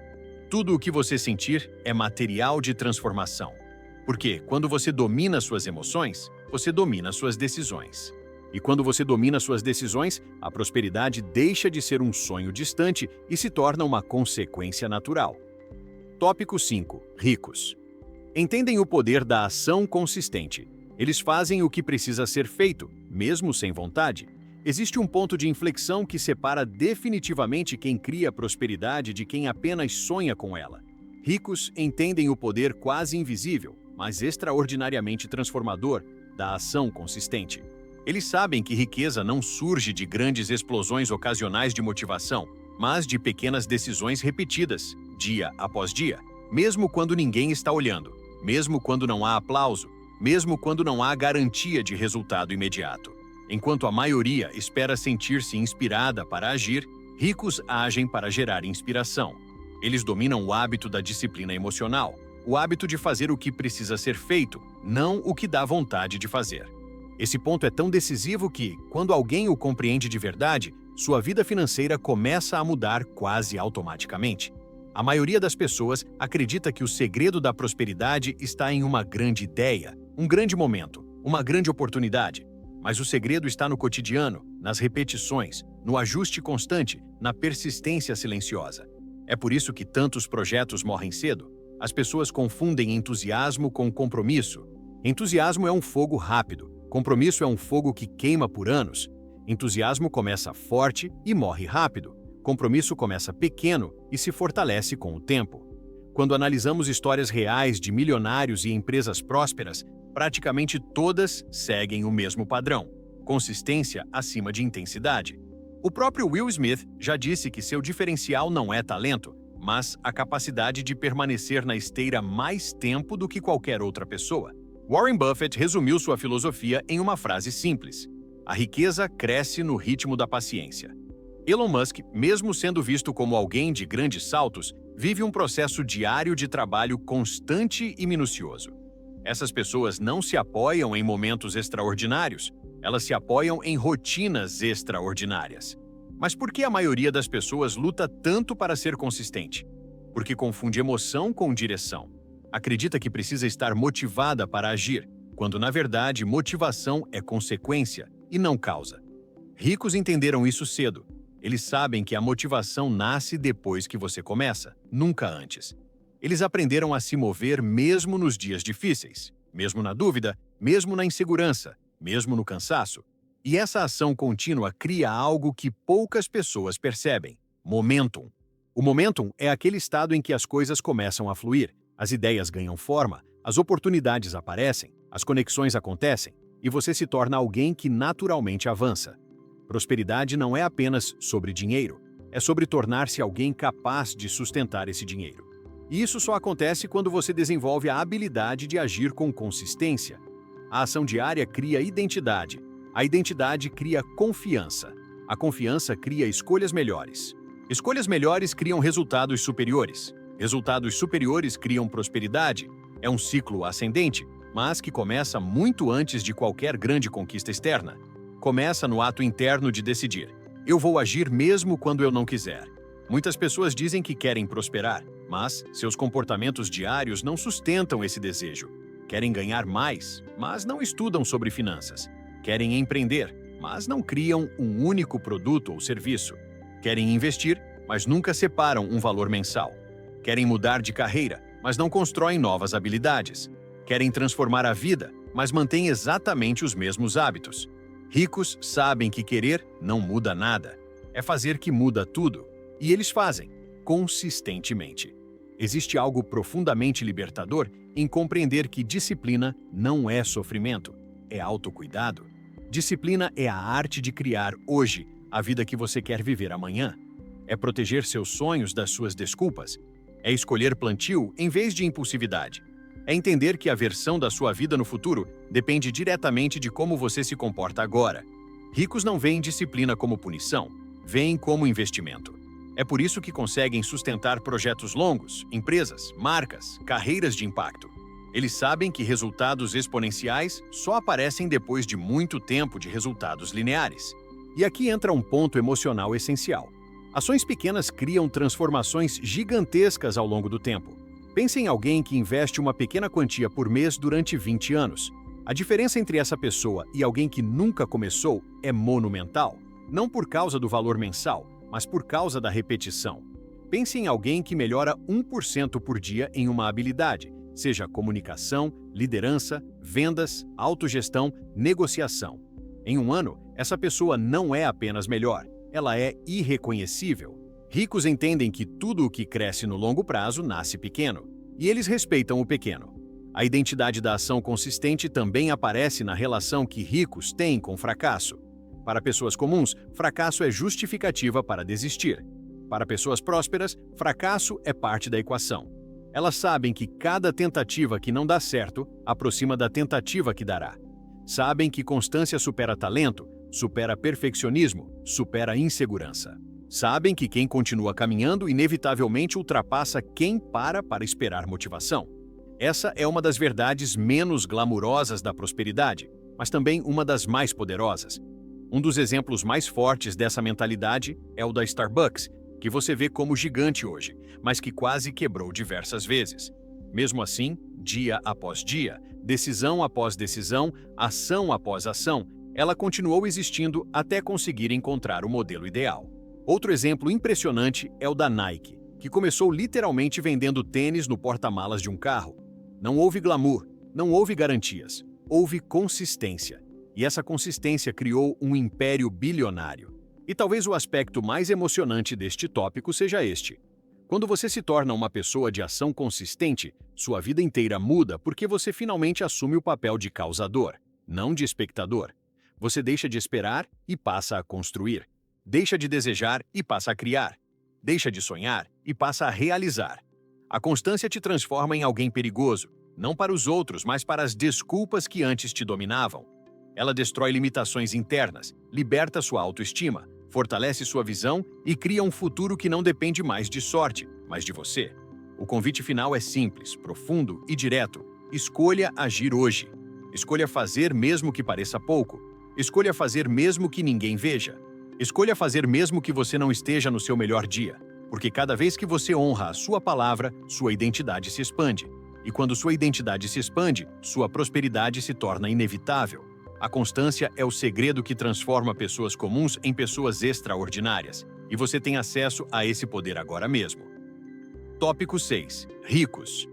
Speaker 1: Tudo o que você sentir é material de transformação. Porque quando você domina suas emoções, você domina suas decisões. E quando você domina suas decisões, a prosperidade deixa de ser um sonho distante e se torna uma consequência natural. Tópico 5. Ricos. Entendem o poder da ação consistente. Eles fazem o que precisa ser feito, mesmo sem vontade. Existe um ponto de inflexão que separa definitivamente quem cria prosperidade de quem apenas sonha com ela. Ricos entendem o poder quase invisível, mas extraordinariamente transformador, da ação consistente. Eles sabem que riqueza não surge de grandes explosões ocasionais de motivação, mas de pequenas decisões repetidas, dia após dia, mesmo quando ninguém está olhando, mesmo quando não há aplauso, mesmo quando não há garantia de resultado imediato. Enquanto a maioria espera sentir-se inspirada para agir, ricos agem para gerar inspiração. Eles dominam o hábito da disciplina emocional. o hábito de fazer o que precisa ser feito, não o que dá vontade de fazer. Esse ponto é tão decisivo que, quando alguém o compreende de verdade, sua vida financeira começa a mudar quase automaticamente. A maioria das pessoas acredita que o segredo da prosperidade está em uma grande ideia, um grande momento, uma grande oportunidade. Mas o segredo está no cotidiano, nas repetições, no ajuste constante, na persistência silenciosa. É por isso que tantos projetos morrem cedo. As pessoas confundem entusiasmo com compromisso. Entusiasmo é um fogo rápido, compromisso é um fogo que queima por anos. Entusiasmo começa forte e morre rápido. Compromisso começa pequeno e se fortalece com o tempo. Quando analisamos histórias reais de milionários e empresas prósperas, praticamente todas seguem o mesmo padrão: consistência acima de intensidade. O próprio Will Smith já disse que seu diferencial não é talento, mas a capacidade de permanecer na esteira mais tempo do que qualquer outra pessoa. Warren Buffett resumiu sua filosofia em uma frase simples: a riqueza cresce no ritmo da paciência. Elon Musk, mesmo sendo visto como alguém de grandes saltos, vive um processo diário de trabalho constante e minucioso. Essas pessoas não se apoiam em momentos extraordinários, elas se apoiam em rotinas extraordinárias. Mas por que a maioria das pessoas luta tanto para ser consistente? Porque confunde emoção com direção. Acredita que precisa estar motivada para agir, quando na verdade motivação é consequência e não causa. Ricos entenderam isso cedo. Eles sabem que a motivação nasce depois que você começa, nunca antes. Eles aprenderam a se mover mesmo nos dias difíceis, mesmo na dúvida, mesmo na insegurança, mesmo no cansaço. E essa ação contínua cria algo que poucas pessoas percebem: momentum. O momentum é aquele estado em que as coisas começam a fluir, as ideias ganham forma, as oportunidades aparecem, as conexões acontecem, e você se torna alguém que naturalmente avança. Prosperidade não é apenas sobre dinheiro, é sobre tornar-se alguém capaz de sustentar esse dinheiro. E isso só acontece quando você desenvolve a habilidade de agir com consistência. A ação diária cria identidade. A identidade cria confiança. A confiança cria escolhas melhores. Escolhas melhores criam resultados superiores. Resultados superiores criam prosperidade. É um ciclo ascendente, mas que começa muito antes de qualquer grande conquista externa. Começa no ato interno de decidir: eu vou agir mesmo quando eu não quiser. Muitas pessoas dizem que querem prosperar, mas seus comportamentos diários não sustentam esse desejo. Querem ganhar mais, mas não estudam sobre finanças. Querem empreender, mas não criam um único produto ou serviço. Querem investir, mas nunca separam um valor mensal. Querem mudar de carreira, mas não constroem novas habilidades. Querem transformar a vida, mas mantêm exatamente os mesmos hábitos. Ricos sabem que querer não muda nada. É fazer que muda tudo. E eles fazem, consistentemente. Existe algo profundamente libertador em compreender que disciplina não é sofrimento, é autocuidado. Disciplina é a arte de criar hoje a vida que você quer viver amanhã. É proteger seus sonhos das suas desculpas. É escolher plantio em vez de impulsividade. É entender que a versão da sua vida no futuro depende diretamente de como você se comporta agora. Ricos não veem disciplina como punição, veem como investimento. É por isso que conseguem sustentar projetos longos, empresas, marcas, carreiras de impacto. Eles sabem que resultados exponenciais só aparecem depois de muito tempo de resultados lineares. E aqui entra um ponto emocional essencial. Ações pequenas criam transformações gigantescas ao longo do tempo. Pense em alguém que investe uma pequena quantia por mês durante 20 anos. A diferença entre essa pessoa e alguém que nunca começou é monumental, não por causa do valor mensal, mas por causa da repetição. Pense em alguém que melhora 1% por dia em uma habilidade, seja comunicação, liderança, vendas, autogestão, negociação. Em um ano, essa pessoa não é apenas melhor, ela é irreconhecível. Ricos entendem que tudo o que cresce no longo prazo nasce pequeno, e eles respeitam o pequeno. A identidade da ação consistente também aparece na relação que ricos têm com fracasso. Para pessoas comuns, fracasso é justificativa para desistir. Para pessoas prósperas, fracasso é parte da equação. Elas sabem que cada tentativa que não dá certo aproxima da tentativa que dará. Sabem que constância supera talento, supera perfeccionismo, supera insegurança. Sabem que quem continua caminhando inevitavelmente ultrapassa quem para esperar motivação. Essa é uma das verdades menos glamurosas da prosperidade, mas também uma das mais poderosas. Um dos exemplos mais fortes dessa mentalidade é o da Starbucks, que você vê como gigante hoje, mas que quase quebrou diversas vezes. Mesmo assim, dia após dia, decisão após decisão, ação após ação, ela continuou existindo até conseguir encontrar o modelo ideal. Outro exemplo impressionante é o da Nike, que começou literalmente vendendo tênis no porta-malas de um carro. Não houve glamour, não houve garantias, houve consistência. E essa consistência criou um império bilionário. E talvez o aspecto mais emocionante deste tópico seja este. Quando você se torna uma pessoa de ação consistente, sua vida inteira muda porque você finalmente assume o papel de causador, não de espectador. Você deixa de esperar e passa a construir. Deixa de desejar e passa a criar. Deixa de sonhar e passa a realizar. A constância te transforma em alguém perigoso, não para os outros, mas para as desculpas que antes te dominavam. Ela destrói limitações internas, liberta sua autoestima, fortalece sua visão e cria um futuro que não depende mais de sorte, mas de você. O convite final é simples, profundo e direto. Escolha agir hoje. Escolha fazer mesmo que pareça pouco. Escolha fazer mesmo que ninguém veja. Escolha fazer mesmo que você não esteja no seu melhor dia, porque cada vez que você honra a sua palavra, sua identidade se expande. E quando sua identidade se expande, sua prosperidade se torna inevitável. A constância é o segredo que transforma pessoas comuns em pessoas extraordinárias, e você tem acesso a esse poder agora mesmo. Tópico 6. Ricos.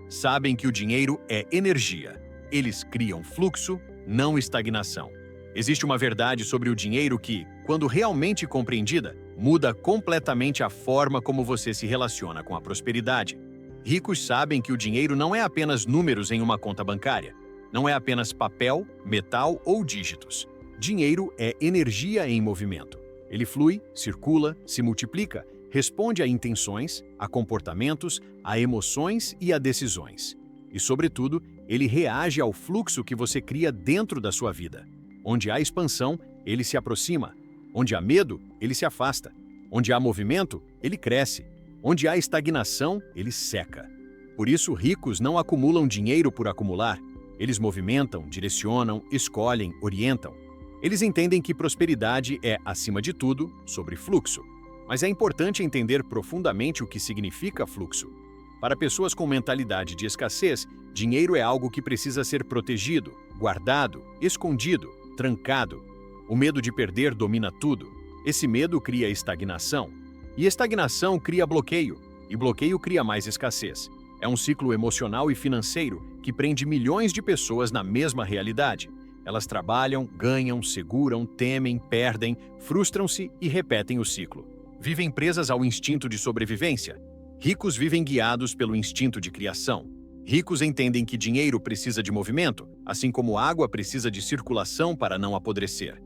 Speaker 1: Sabem que o dinheiro é energia. Eles criam fluxo, não estagnação. Existe uma verdade sobre o dinheiro que, quando realmente compreendida, muda completamente a forma como você se relaciona com a prosperidade. Ricos sabem que o dinheiro não é apenas números em uma conta bancária. Não é apenas papel, metal ou dígitos. Dinheiro é energia em movimento. Ele flui, circula, se multiplica, responde a intenções, a comportamentos, a emoções e a decisões. E, sobretudo, ele reage ao fluxo que você cria dentro da sua vida. Onde há expansão, ele se aproxima. Onde há medo, ele se afasta. Onde há movimento, ele cresce. Onde há estagnação, ele seca. Por isso, ricos não acumulam dinheiro por acumular. Eles movimentam, direcionam, escolhem, orientam. Eles entendem que prosperidade é, acima de tudo, sobre fluxo. Mas é importante entender profundamente o que significa fluxo. Para pessoas com mentalidade de escassez, dinheiro é algo que precisa ser protegido, guardado, escondido, trancado. O medo de perder domina tudo. Esse medo cria estagnação. E estagnação cria bloqueio. E bloqueio cria mais escassez. É um ciclo emocional e financeiro que prende milhões de pessoas na mesma realidade. Elas trabalham, ganham, seguram, temem, perdem, frustram-se e repetem o ciclo. Vivem presas ao instinto de sobrevivência. Ricos vivem guiados pelo instinto de criação. Ricos entendem que dinheiro precisa de movimento, assim como água precisa de circulação para não apodrecer.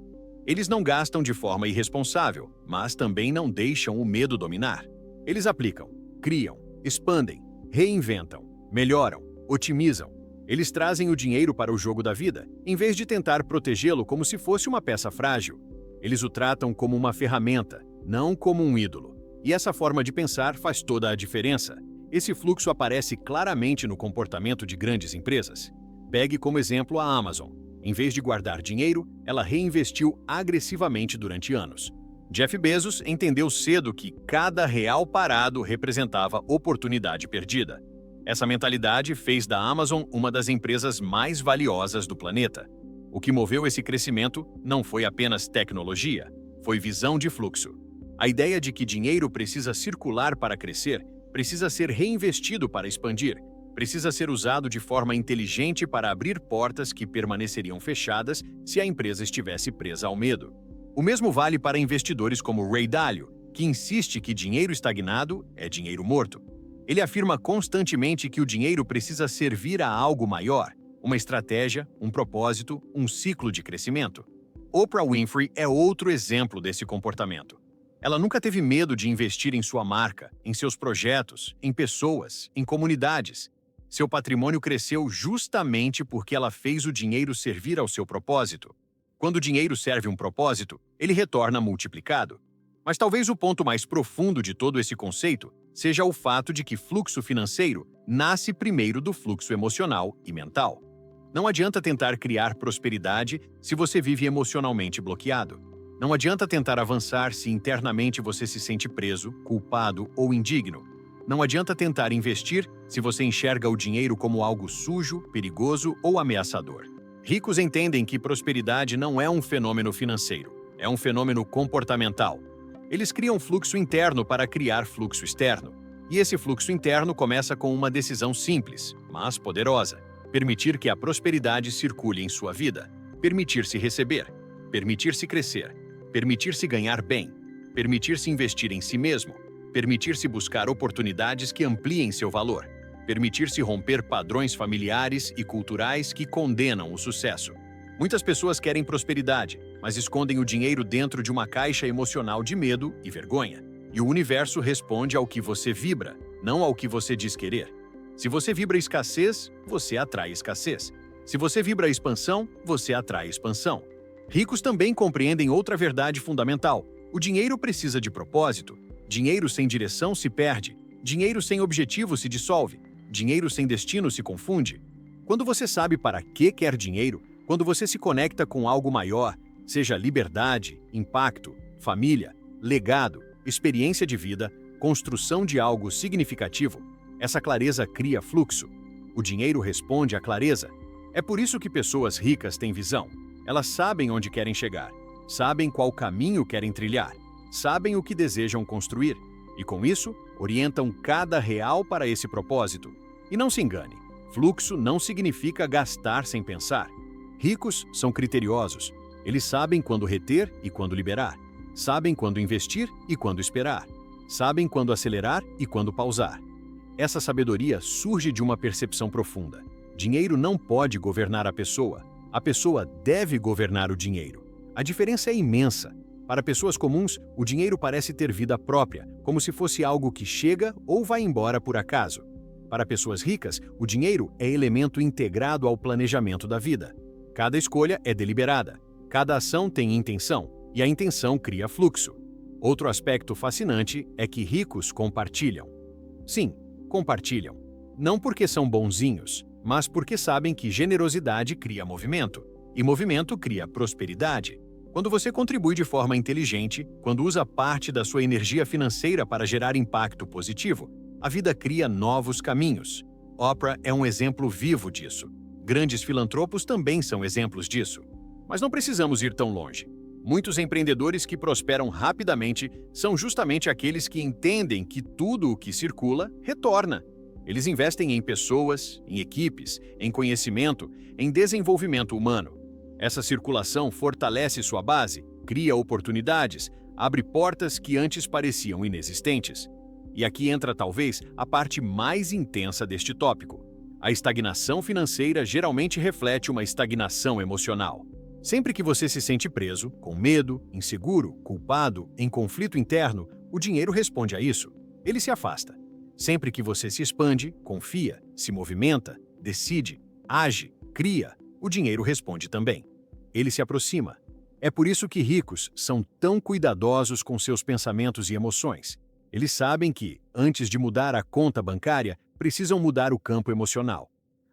Speaker 1: Eles não gastam de forma irresponsável, mas também não deixam o medo dominar. Eles aplicam, criam, expandem, reinventam, melhoram, otimizam. Eles trazem o dinheiro para o jogo da vida, em vez de tentar protegê-lo como se fosse uma peça frágil. Eles o tratam como uma ferramenta, não como um ídolo. E essa forma de pensar faz toda a diferença. Esse fluxo aparece claramente no comportamento de grandes empresas. Pegue como exemplo a Amazon. Em vez de guardar dinheiro, ela reinvestiu agressivamente durante anos. Jeff Bezos entendeu cedo que cada real parado representava oportunidade perdida. Essa mentalidade fez da Amazon uma das empresas mais valiosas do planeta. O que moveu esse crescimento não foi apenas tecnologia, foi visão de fluxo. A ideia de que dinheiro precisa circular para crescer, precisa ser reinvestido para expandir, precisa ser usado de forma inteligente para abrir portas que permaneceriam fechadas se a empresa estivesse presa ao medo. O mesmo vale para investidores como Ray Dalio, que insiste que dinheiro estagnado é dinheiro morto. Ele afirma constantemente que o dinheiro precisa servir a algo maior, uma estratégia, um propósito, um ciclo de crescimento. Oprah Winfrey é outro exemplo desse comportamento. Ela nunca teve medo de investir em sua marca, em seus projetos, em pessoas, em comunidades. Seu patrimônio cresceu justamente porque ela fez o dinheiro servir ao seu propósito. Quando o dinheiro serve um propósito, ele retorna multiplicado. Mas talvez o ponto mais profundo de todo esse conceito seja o fato de que fluxo financeiro nasce primeiro do fluxo emocional e mental. Não adianta tentar criar prosperidade se você vive emocionalmente bloqueado. Não adianta tentar avançar se internamente você se sente preso, culpado ou indigno. Não adianta tentar investir se você enxerga o dinheiro como algo sujo, perigoso ou ameaçador. Ricos entendem que prosperidade não é um fenômeno financeiro, é um fenômeno comportamental. Eles criam fluxo interno para criar fluxo externo. E esse fluxo interno começa com uma decisão simples, mas poderosa: permitir que a prosperidade circule em sua vida, permitir-se receber, permitir-se crescer, permitir-se ganhar bem, permitir-se investir em si mesmo, permitir-se buscar oportunidades que ampliem seu valor, permitir-se romper padrões familiares e culturais que condenam o sucesso. Muitas pessoas querem prosperidade, mas escondem o dinheiro dentro de uma caixa emocional de medo e vergonha. E o universo responde ao que você vibra, não ao que você diz querer. Se você vibra escassez, você atrai escassez. Se você vibra expansão, você atrai expansão. Ricos também compreendem outra verdade fundamental: o dinheiro precisa de propósito. Dinheiro sem direção se perde. Dinheiro sem objetivo se dissolve. Dinheiro sem destino se confunde. Quando você sabe para que quer dinheiro, quando você se conecta com algo maior, seja liberdade, impacto, família, legado, experiência de vida, construção de algo significativo, essa clareza cria fluxo. O dinheiro responde à clareza. É por isso que pessoas ricas têm visão. Elas sabem onde querem chegar, sabem qual caminho querem trilhar, sabem o que desejam construir e, com isso, orientam cada real para esse propósito. E não se engane, fluxo não significa gastar sem pensar. Ricos são criteriosos. Eles sabem quando reter e quando liberar. Sabem quando investir e quando esperar. Sabem quando acelerar e quando pausar. Essa sabedoria surge de uma percepção profunda. Dinheiro não pode governar a pessoa deve governar o dinheiro. A diferença é imensa. Para pessoas comuns, o dinheiro parece ter vida própria, como se fosse algo que chega ou vai embora por acaso. Para pessoas ricas, o dinheiro é elemento integrado ao planejamento da vida. Cada escolha é deliberada, cada ação tem intenção, e a intenção cria fluxo. Outro aspecto fascinante é que ricos compartilham. Sim, compartilham. Não porque são bonzinhos, mas porque sabem que generosidade cria movimento, e movimento cria prosperidade. Quando você contribui de forma inteligente, quando usa parte da sua energia financeira para gerar impacto positivo, a vida cria novos caminhos. Oprah é um exemplo vivo disso. Grandes filantropos também são exemplos disso. Mas não precisamos ir tão longe. Muitos empreendedores que prosperam rapidamente são justamente aqueles que entendem que tudo o que circula retorna. Eles investem em pessoas, em equipes, em conhecimento, em desenvolvimento humano. Essa circulação fortalece sua base, cria oportunidades, abre portas que antes pareciam inexistentes. E aqui entra talvez a parte mais intensa deste tópico. A estagnação financeira geralmente reflete uma estagnação emocional. Sempre que você se sente preso, com medo, inseguro, culpado, em conflito interno, o dinheiro responde a isso. Ele se afasta. Sempre que você se expande, confia, se movimenta, decide, age, cria, o dinheiro responde também. Ele se aproxima. É por isso que ricos são tão cuidadosos com seus pensamentos e emoções. Eles sabem que, antes de mudar a conta bancária, precisam mudar o campo emocional.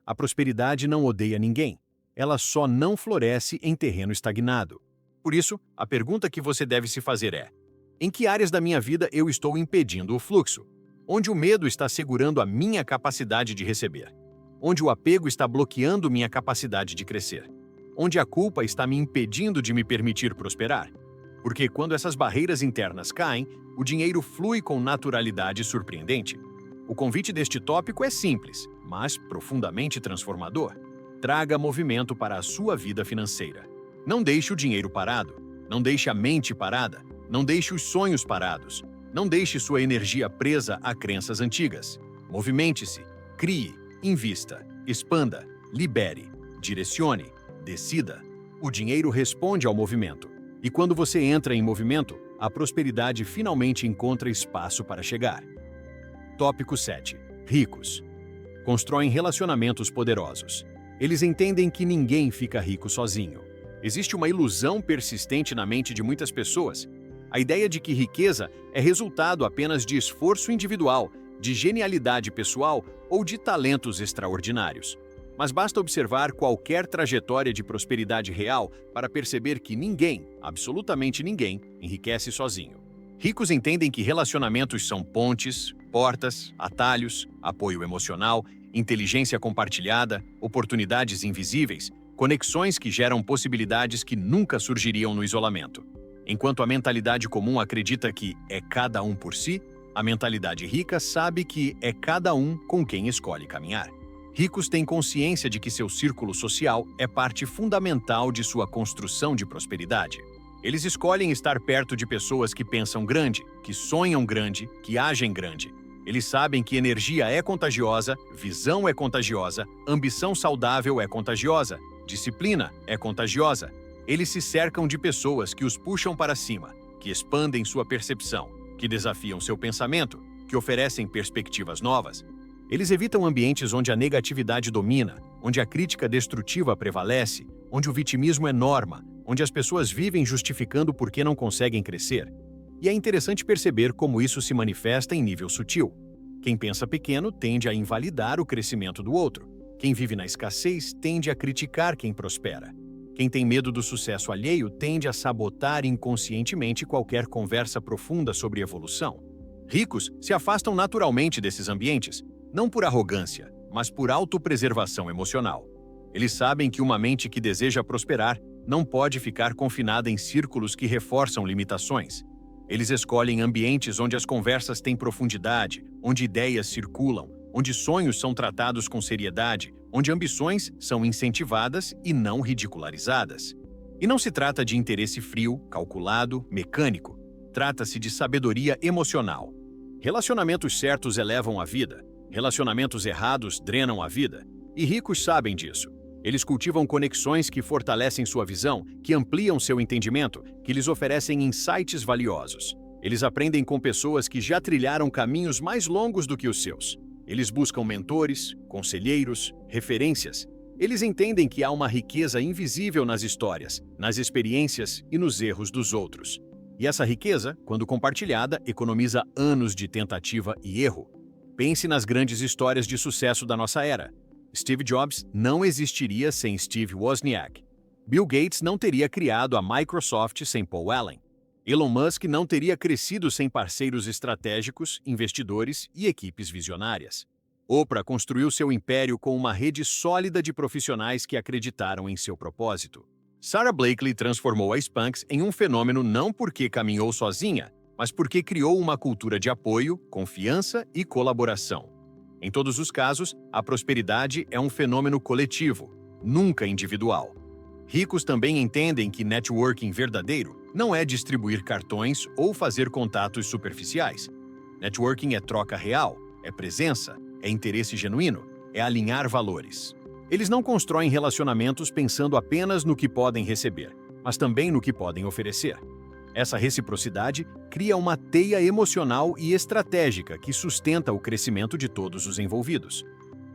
Speaker 1: A prosperidade não odeia ninguém. Ela só não floresce em terreno estagnado. Por isso, a pergunta que você deve se fazer é: em que áreas da minha vida eu estou impedindo o fluxo? Onde o medo está segurando a minha capacidade de receber? Onde o apego está bloqueando minha capacidade de crescer? Onde a culpa está me impedindo de me permitir prosperar? Porque quando essas barreiras internas caem, o dinheiro flui com naturalidade surpreendente. O convite deste tópico é simples, mas profundamente transformador. Traga movimento para a sua vida financeira. Não deixe o dinheiro parado. Não deixe a mente parada. Não deixe os sonhos parados. Não deixe sua energia presa a crenças antigas. Movimente-se, crie, invista, expanda, libere, direcione, decida. O dinheiro responde ao movimento. E quando você entra em movimento, a prosperidade finalmente encontra espaço para chegar. Tópico 7. Ricos. Constroem relacionamentos poderosos. Eles entendem que ninguém fica rico sozinho. Existe uma ilusão persistente na mente de muitas pessoas A ideia de que riqueza é resultado apenas de esforço individual, de genialidade pessoal ou de talentos extraordinários. Mas basta observar qualquer trajetória de prosperidade real para perceber que ninguém, absolutamente ninguém, enriquece sozinho. Ricos entendem que relacionamentos são pontes, portas, atalhos, apoio emocional, inteligência compartilhada, oportunidades invisíveis, conexões que geram possibilidades que nunca surgiriam no isolamento. Enquanto a mentalidade comum acredita que é cada um por si, a mentalidade rica sabe que é cada um com quem escolhe caminhar. Ricos têm consciência de que seu círculo social é parte fundamental de sua construção de prosperidade. Eles escolhem estar perto de pessoas que pensam grande, que sonham grande, que agem grande. Eles sabem que energia é contagiosa, visão é contagiosa, ambição saudável é contagiosa, disciplina é contagiosa. Eles se cercam de pessoas que os puxam para cima, que expandem sua percepção, que desafiam seu pensamento, que oferecem perspectivas novas. Eles evitam ambientes onde a negatividade domina, onde a crítica destrutiva prevalece, onde o vitimismo é norma, onde as pessoas vivem justificando por que não conseguem crescer. E é interessante perceber como isso se manifesta em nível sutil. Quem pensa pequeno tende a invalidar o crescimento do outro. Quem vive na escassez tende a criticar quem prospera. Quem tem medo do sucesso alheio tende a sabotar inconscientemente qualquer conversa profunda sobre evolução. Ricos se afastam naturalmente desses ambientes, não por arrogância, mas por autopreservação emocional. Eles sabem que uma mente que deseja prosperar não pode ficar confinada em círculos que reforçam limitações. Eles escolhem ambientes onde as conversas têm profundidade, onde ideias circulam, onde sonhos são tratados com seriedade, onde ambições são incentivadas e não ridicularizadas. E não se trata de interesse frio, calculado, mecânico. Trata-se de sabedoria emocional. Relacionamentos certos elevam a vida. Relacionamentos errados drenam a vida. E ricos sabem disso. Eles cultivam conexões que fortalecem sua visão, que ampliam seu entendimento, que lhes oferecem insights valiosos. Eles aprendem com pessoas que já trilharam caminhos mais longos do que os seus. Eles buscam mentores, conselheiros, referências. Eles entendem que há uma riqueza invisível nas histórias, nas experiências e nos erros dos outros. E essa riqueza, quando compartilhada, economiza anos de tentativa e erro. Pense nas grandes histórias de sucesso da nossa era. Steve Jobs não existiria sem Steve Wozniak. Bill Gates não teria criado a Microsoft sem Paul Allen. Elon Musk não teria crescido sem parceiros estratégicos, investidores e equipes visionárias. Oprah construiu seu império com uma rede sólida de profissionais que acreditaram em seu propósito. Sarah Blakely transformou a Spanx em um fenômeno não porque caminhou sozinha, mas porque criou uma cultura de apoio, confiança e colaboração. Em todos os casos, a prosperidade é um fenômeno coletivo, nunca individual. Ricos também entendem que networking verdadeiro não é distribuir cartões ou fazer contatos superficiais. Networking é troca real, é presença, é interesse genuíno, é alinhar valores. Eles não constroem relacionamentos pensando apenas no que podem receber, mas também no que podem oferecer. Essa reciprocidade cria uma teia emocional e estratégica que sustenta o crescimento de todos os envolvidos.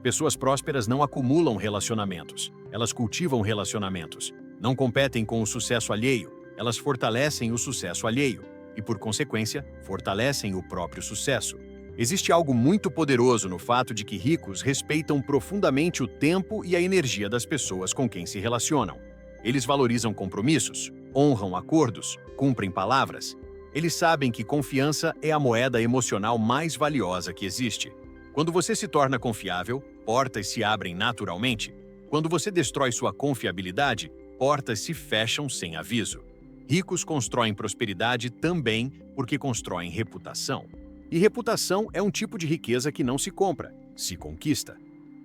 Speaker 1: Pessoas prósperas não acumulam relacionamentos, elas cultivam relacionamentos. Não competem com o sucesso alheio, elas fortalecem o sucesso alheio e, por consequência, fortalecem o próprio sucesso. Existe algo muito poderoso no fato de que ricos respeitam profundamente o tempo e a energia das pessoas com quem se relacionam. Eles valorizam compromissos, honram acordos, cumprem palavras. Eles sabem que confiança é a moeda emocional mais valiosa que existe. Quando você se torna confiável, portas se abrem naturalmente. Quando você destrói sua confiabilidade, portas se fecham sem aviso. Ricos constroem prosperidade também porque constroem reputação. E reputação é um tipo de riqueza que não se compra, se conquista.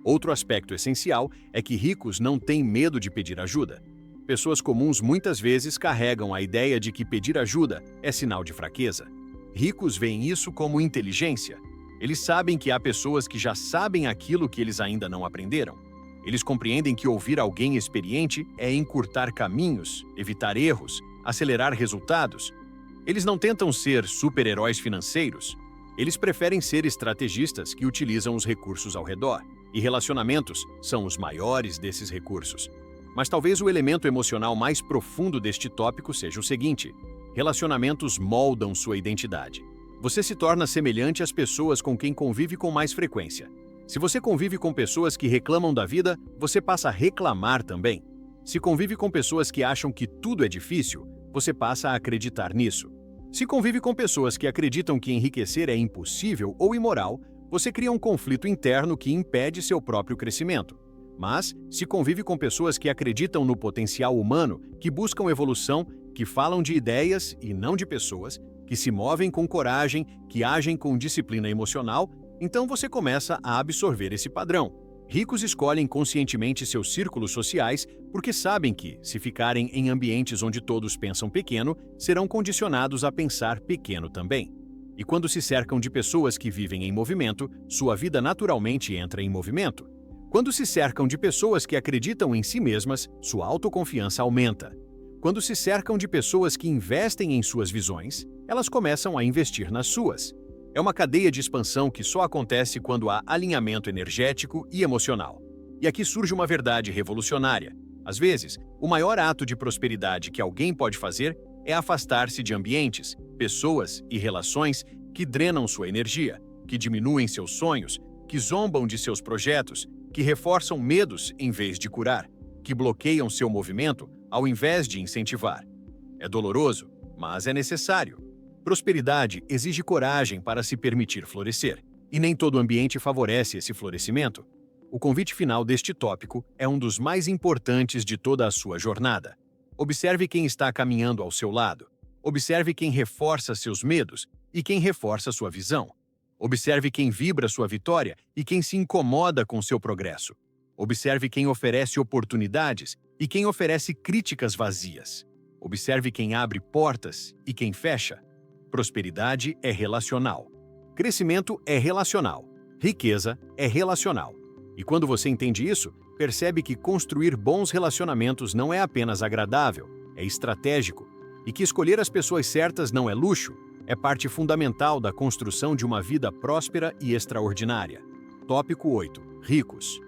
Speaker 1: Outro aspecto essencial é que ricos não têm medo de pedir ajuda. Pessoas comuns muitas vezes carregam a ideia de que pedir ajuda é sinal de fraqueza. Ricos veem isso como inteligência. Eles sabem que há pessoas que já sabem aquilo que eles ainda não aprenderam. Eles compreendem que ouvir alguém experiente é encurtar caminhos, evitar erros, acelerar resultados. Eles não tentam ser super-heróis financeiros. Eles preferem ser estrategistas que utilizam os recursos ao redor. E relacionamentos são os maiores desses recursos. Mas talvez o elemento emocional mais profundo deste tópico seja o seguinte: Relacionamentos moldam sua identidade. Você se torna semelhante às pessoas com quem convive com mais frequência. Se você convive com pessoas que reclamam da vida, você passa a reclamar também. Se convive com pessoas que acham que tudo é difícil, você passa a acreditar nisso. Se convive com pessoas que acreditam que enriquecer é impossível ou imoral, você cria um conflito interno que impede seu próprio crescimento. Mas, se convive com pessoas que acreditam no potencial humano, que buscam evolução, que falam de ideias e não de pessoas, que se movem com coragem, que agem com disciplina emocional, então você começa a absorver esse padrão. Ricos escolhem conscientemente seus círculos sociais porque sabem que, se ficarem em ambientes onde todos pensam pequeno, serão condicionados a pensar pequeno também. E quando se cercam de pessoas que vivem em movimento, sua vida naturalmente entra em movimento. Quando se cercam de pessoas que acreditam em si mesmas, sua autoconfiança aumenta. Quando se cercam de pessoas que investem em suas visões, elas começam a investir nas suas. É uma cadeia de expansão que só acontece quando há alinhamento energético e emocional. E aqui surge uma verdade revolucionária. Às vezes, o maior ato de prosperidade que alguém pode fazer é afastar-se de ambientes, pessoas e relações que drenam sua energia, que diminuem seus sonhos, que zombam de seus projetos, que reforçam medos em vez de curar, que bloqueiam seu movimento ao invés de incentivar. É doloroso, mas é necessário. Prosperidade exige coragem para se permitir florescer, e nem todo ambiente favorece esse florescimento. O convite final deste tópico é um dos mais importantes de toda a sua jornada. Observe quem está caminhando ao seu lado. Observe quem reforça seus medos e quem reforça sua visão. Observe quem vibra sua vitória e quem se incomoda com seu progresso. Observe quem oferece oportunidades e quem oferece críticas vazias. Observe quem abre portas e quem fecha. Prosperidade é relacional. Crescimento é relacional. Riqueza é relacional. E quando você entende isso, percebe que construir bons relacionamentos não é apenas agradável, é estratégico, e que escolher as pessoas certas não é luxo, é parte fundamental da construção de uma vida próspera e extraordinária. Tópico 8. Ricos.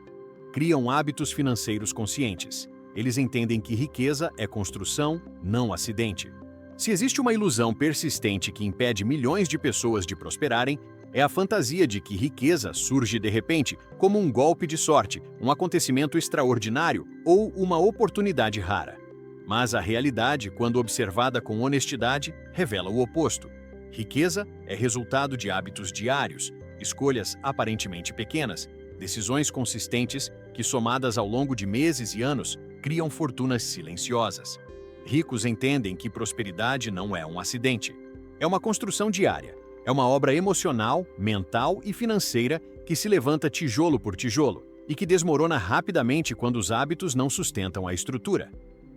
Speaker 1: Criam hábitos financeiros conscientes. Eles entendem que riqueza é construção, não acidente. Se existe uma ilusão persistente que impede milhões de pessoas de prosperarem, é a fantasia de que riqueza surge de repente, como um golpe de sorte, um acontecimento extraordinário ou uma oportunidade rara. Mas a realidade, quando observada com honestidade, revela o oposto. Riqueza é resultado de hábitos diários, escolhas aparentemente pequenas, decisões consistentes que, somadas ao longo de meses e anos, criam fortunas silenciosas. Ricos entendem que prosperidade não é um acidente. É uma construção diária. É uma obra emocional, mental e financeira que se levanta tijolo por tijolo e que desmorona rapidamente quando os hábitos não sustentam a estrutura.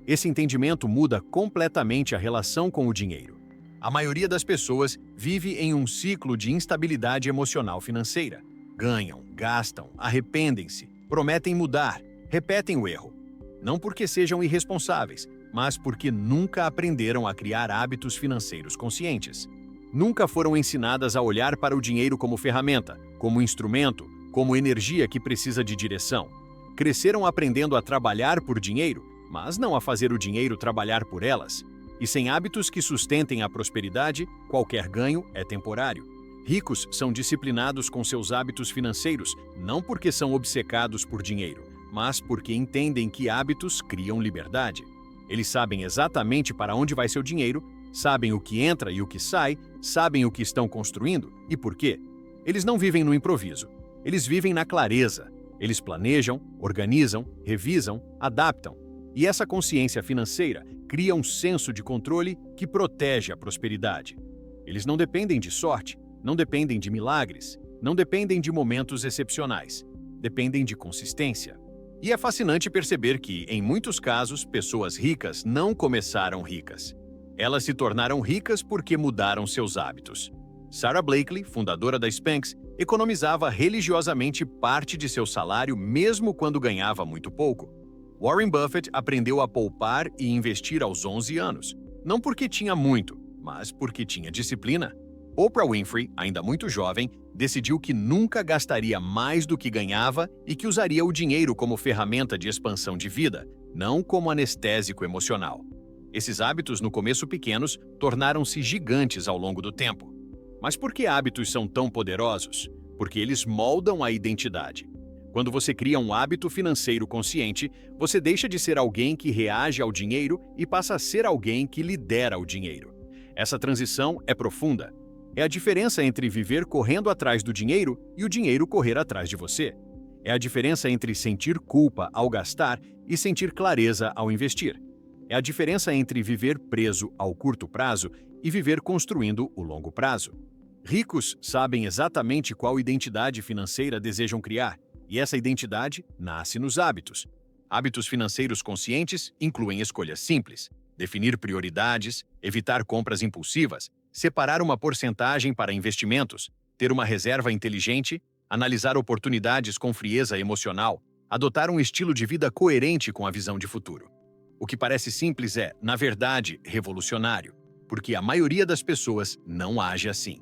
Speaker 1: Esse entendimento muda completamente a relação com o dinheiro. A maioria das pessoas vive em um ciclo de instabilidade emocional financeira. Ganham, gastam, arrependem-se, prometem mudar, repetem o erro. Não porque sejam irresponsáveis, mas porque nunca aprenderam a criar hábitos financeiros conscientes. Nunca foram ensinadas a olhar para o dinheiro como ferramenta, como instrumento, como energia que precisa de direção. Cresceram aprendendo a trabalhar por dinheiro, mas não a fazer o dinheiro trabalhar por elas. E sem hábitos que sustentem a prosperidade, qualquer ganho é temporário. Ricos são disciplinados com seus hábitos financeiros, não porque são obcecados por dinheiro, mas porque entendem que hábitos criam liberdade. Eles sabem exatamente para onde vai seu dinheiro, sabem o que entra e o que sai, sabem o que estão construindo e por quê. Eles não vivem no improviso, eles vivem na clareza. Eles planejam, organizam, revisam, adaptam. E essa consciência financeira cria um senso de controle que protege a prosperidade. Eles não dependem de sorte, não dependem de milagres, não dependem de momentos excepcionais. Dependem de consistência. E é fascinante perceber que, em muitos casos, pessoas ricas não começaram ricas. Elas se tornaram ricas porque mudaram seus hábitos. Sara Blakely, fundadora da Spanx, economizava religiosamente parte de seu salário mesmo quando ganhava muito pouco. Warren Buffett aprendeu a poupar e investir aos 11 anos, não porque tinha muito, mas porque tinha disciplina. Oprah Winfrey, ainda muito jovem, decidiu que nunca gastaria mais do que ganhava e que usaria o dinheiro como ferramenta de expansão de vida, não como anestésico emocional. Esses hábitos, no começo pequenos, tornaram-se gigantes ao longo do tempo. Mas por que hábitos são tão poderosos? Porque eles moldam a identidade. Quando você cria um hábito financeiro consciente, você deixa de ser alguém que reage ao dinheiro e passa a ser alguém que lidera o dinheiro. Essa transição é profunda. É a diferença entre viver correndo atrás do dinheiro e o dinheiro correr atrás de você. É a diferença entre sentir culpa ao gastar e sentir clareza ao investir. É a diferença entre viver preso ao curto prazo e viver construindo o longo prazo. Ricos sabem exatamente qual identidade financeira desejam criar, e essa identidade nasce nos hábitos. Hábitos financeiros conscientes incluem escolhas simples: definir prioridades, evitar compras impulsivas, separar uma porcentagem para investimentos, ter uma reserva inteligente, analisar oportunidades com frieza emocional, adotar um estilo de vida coerente com a visão de futuro. O que parece simples é, na verdade, revolucionário, porque a maioria das pessoas não age assim.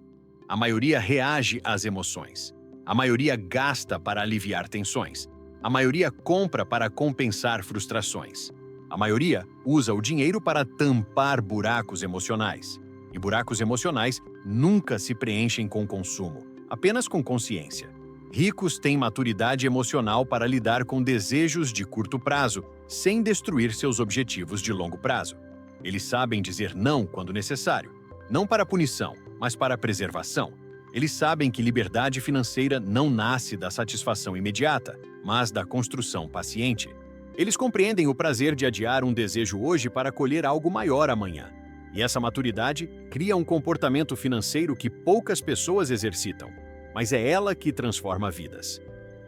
Speaker 1: A maioria reage às emoções. A maioria gasta para aliviar tensões. A maioria compra para compensar frustrações. A maioria usa o dinheiro para tampar buracos emocionais. E buracos emocionais nunca se preenchem com consumo, apenas com consciência. Ricos têm maturidade emocional para lidar com desejos de curto prazo, sem destruir seus objetivos de longo prazo. Eles sabem dizer não quando necessário, não para punição, mas para preservação. Eles sabem que liberdade financeira não nasce da satisfação imediata, mas da construção paciente. Eles compreendem o prazer de adiar um desejo hoje para colher algo maior amanhã. E essa maturidade cria um comportamento financeiro que poucas pessoas exercitam, mas é ela que transforma vidas.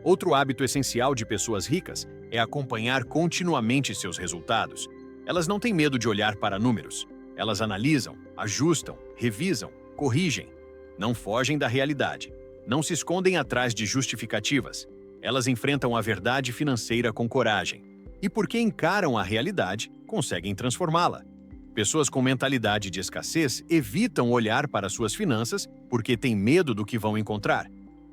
Speaker 1: Outro hábito essencial de pessoas ricas é acompanhar continuamente seus resultados. Elas não têm medo de olhar para números. Elas analisam, ajustam, revisam, corrigem. Não fogem da realidade. Não se escondem atrás de justificativas. Elas enfrentam a verdade financeira com coragem. E porque encaram a realidade, conseguem transformá-la. Pessoas com mentalidade de escassez evitam olhar para suas finanças porque têm medo do que vão encontrar.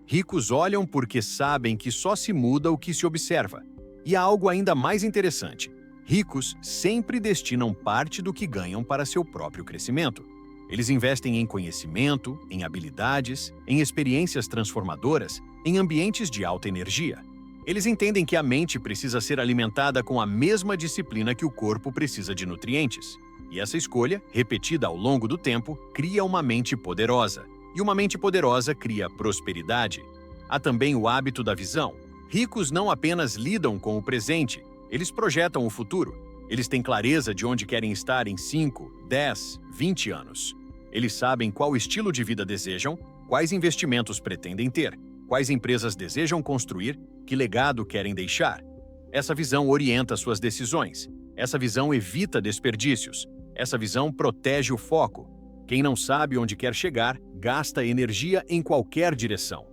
Speaker 1: Ricos olham porque sabem que só se muda o que se observa. E há algo ainda mais interessante. Ricos sempre destinam parte do que ganham para seu próprio crescimento. Eles investem em conhecimento, em habilidades, em experiências transformadoras, em ambientes de alta energia. Eles entendem que a mente precisa ser alimentada com a mesma disciplina que o corpo precisa de nutrientes. E essa escolha, repetida ao longo do tempo, cria uma mente poderosa. E uma mente poderosa cria prosperidade. Há também o hábito da visão. Ricos não apenas lidam com o presente, eles projetam o futuro. Eles têm clareza de onde querem estar em 5, 10, 20 anos. Eles sabem qual estilo de vida desejam, quais investimentos pretendem ter, quais empresas desejam construir, que legado querem deixar. Essa visão orienta suas decisões. Essa visão evita desperdícios. Essa visão protege o foco. Quem não sabe onde quer chegar, gasta energia em qualquer direção.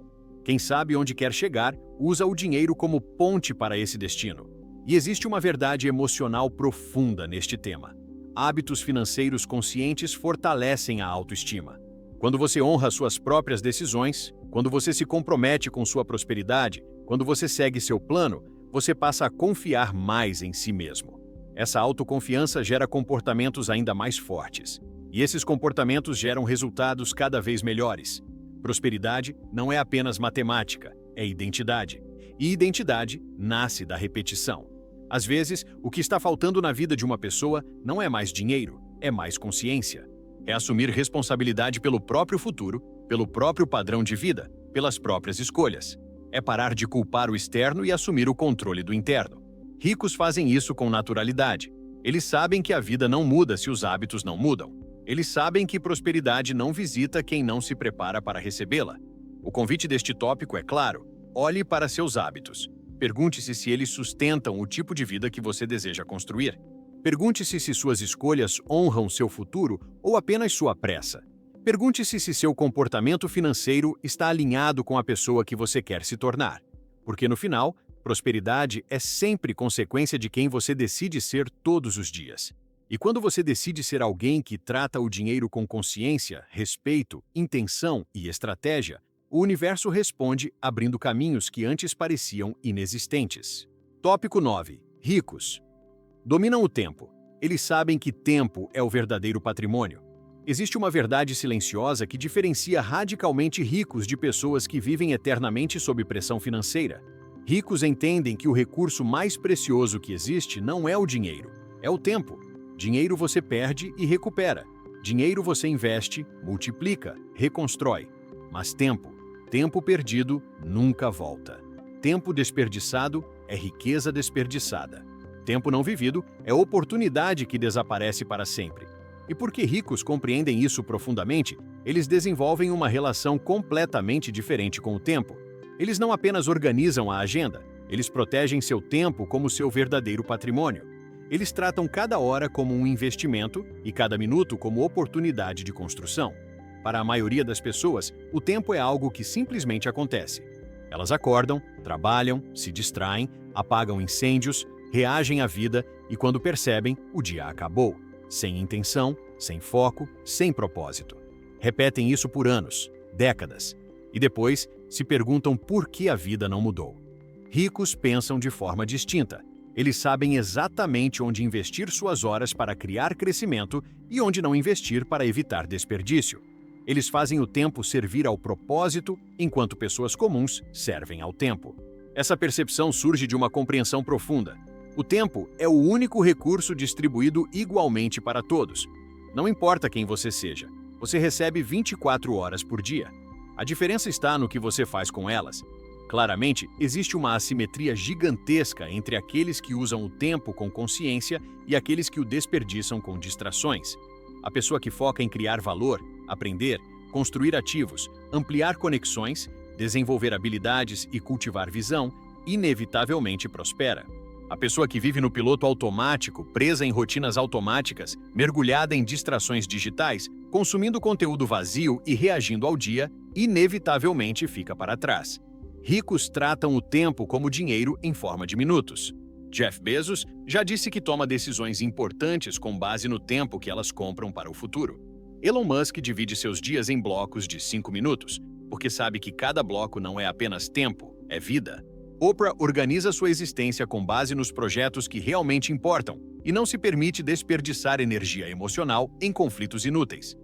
Speaker 1: Quem sabe onde quer chegar, usa o dinheiro como ponte para esse destino. E existe uma verdade emocional profunda neste tema. Hábitos financeiros conscientes fortalecem a autoestima. Quando você honra suas próprias decisões, quando você se compromete com sua prosperidade, quando você segue seu plano, você passa a confiar mais em si mesmo. Essa autoconfiança gera comportamentos ainda mais fortes. E esses comportamentos geram resultados cada vez melhores. Prosperidade não é apenas matemática, é identidade. E identidade nasce da repetição. Às vezes, o que está faltando na vida de uma pessoa não é mais dinheiro, é mais consciência. É assumir responsabilidade pelo próprio futuro, pelo próprio padrão de vida, pelas próprias escolhas. É parar de culpar o externo e assumir o controle do interno. Ricos fazem isso com naturalidade. Eles sabem que a vida não muda se os hábitos não mudam. Eles sabem que prosperidade não visita quem não se prepara para recebê-la. O convite deste tópico é claro: olhe para seus hábitos. Pergunte-se se eles sustentam o tipo de vida que você deseja construir. Pergunte-se se suas escolhas honram seu futuro ou apenas sua pressa. Pergunte-se se seu comportamento financeiro está alinhado com a pessoa que você quer se tornar. Porque no final, prosperidade é sempre consequência de quem você decide ser todos os dias. E quando você decide ser alguém que trata o dinheiro com consciência, respeito, intenção e estratégia, o universo responde abrindo caminhos que antes pareciam inexistentes. Tópico 9. Ricos. Dominam o tempo. Eles sabem que tempo é o verdadeiro patrimônio. Existe uma verdade silenciosa que diferencia radicalmente ricos de pessoas que vivem eternamente sob pressão financeira. Ricos entendem que o recurso mais precioso que existe não é o dinheiro, é o tempo. Dinheiro você perde e recupera. Dinheiro você investe, multiplica, reconstrói. Mas tempo perdido nunca volta. Tempo desperdiçado é riqueza desperdiçada. Tempo não vivido é oportunidade que desaparece para sempre. E porque ricos compreendem isso profundamente, eles desenvolvem uma relação completamente diferente com o tempo. Eles não apenas organizam a agenda, eles protegem seu tempo como seu verdadeiro patrimônio. Eles tratam cada hora como um investimento e cada minuto como oportunidade de construção. Para a maioria das pessoas, o tempo é algo que simplesmente acontece. Elas acordam, trabalham, se distraem, apagam incêndios, reagem à vida e, quando percebem, o dia acabou. Sem intenção, sem foco, sem propósito. Repetem isso por anos, décadas. E depois se perguntam por que a vida não mudou. Ricos pensam de forma distinta. Eles sabem exatamente onde investir suas horas para criar crescimento e onde não investir para evitar desperdício. Eles fazem o tempo servir ao propósito, enquanto pessoas comuns servem ao tempo. Essa percepção surge de uma compreensão profunda. O tempo é o único recurso distribuído igualmente para todos. Não importa quem você seja, você recebe 24 horas por dia. A diferença está no que você faz com elas. Claramente, existe uma assimetria gigantesca entre aqueles que usam o tempo com consciência e aqueles que o desperdiçam com distrações. A pessoa que foca em criar valor, aprender, construir ativos, ampliar conexões, desenvolver habilidades e cultivar visão, inevitavelmente prospera. A pessoa que vive no piloto automático, presa em rotinas automáticas, mergulhada em distrações digitais, consumindo conteúdo vazio e reagindo ao dia, inevitavelmente fica para trás. Ricos tratam o tempo como dinheiro em forma de minutos. Jeff Bezos já disse que toma decisões importantes com base no tempo que elas compram para o futuro. Elon Musk divide seus dias em blocos de 5 minutos, porque sabe que cada bloco não é apenas tempo, é vida. Oprah organiza sua existência com base nos projetos que realmente importam e não se permite desperdiçar energia emocional em conflitos inúteis.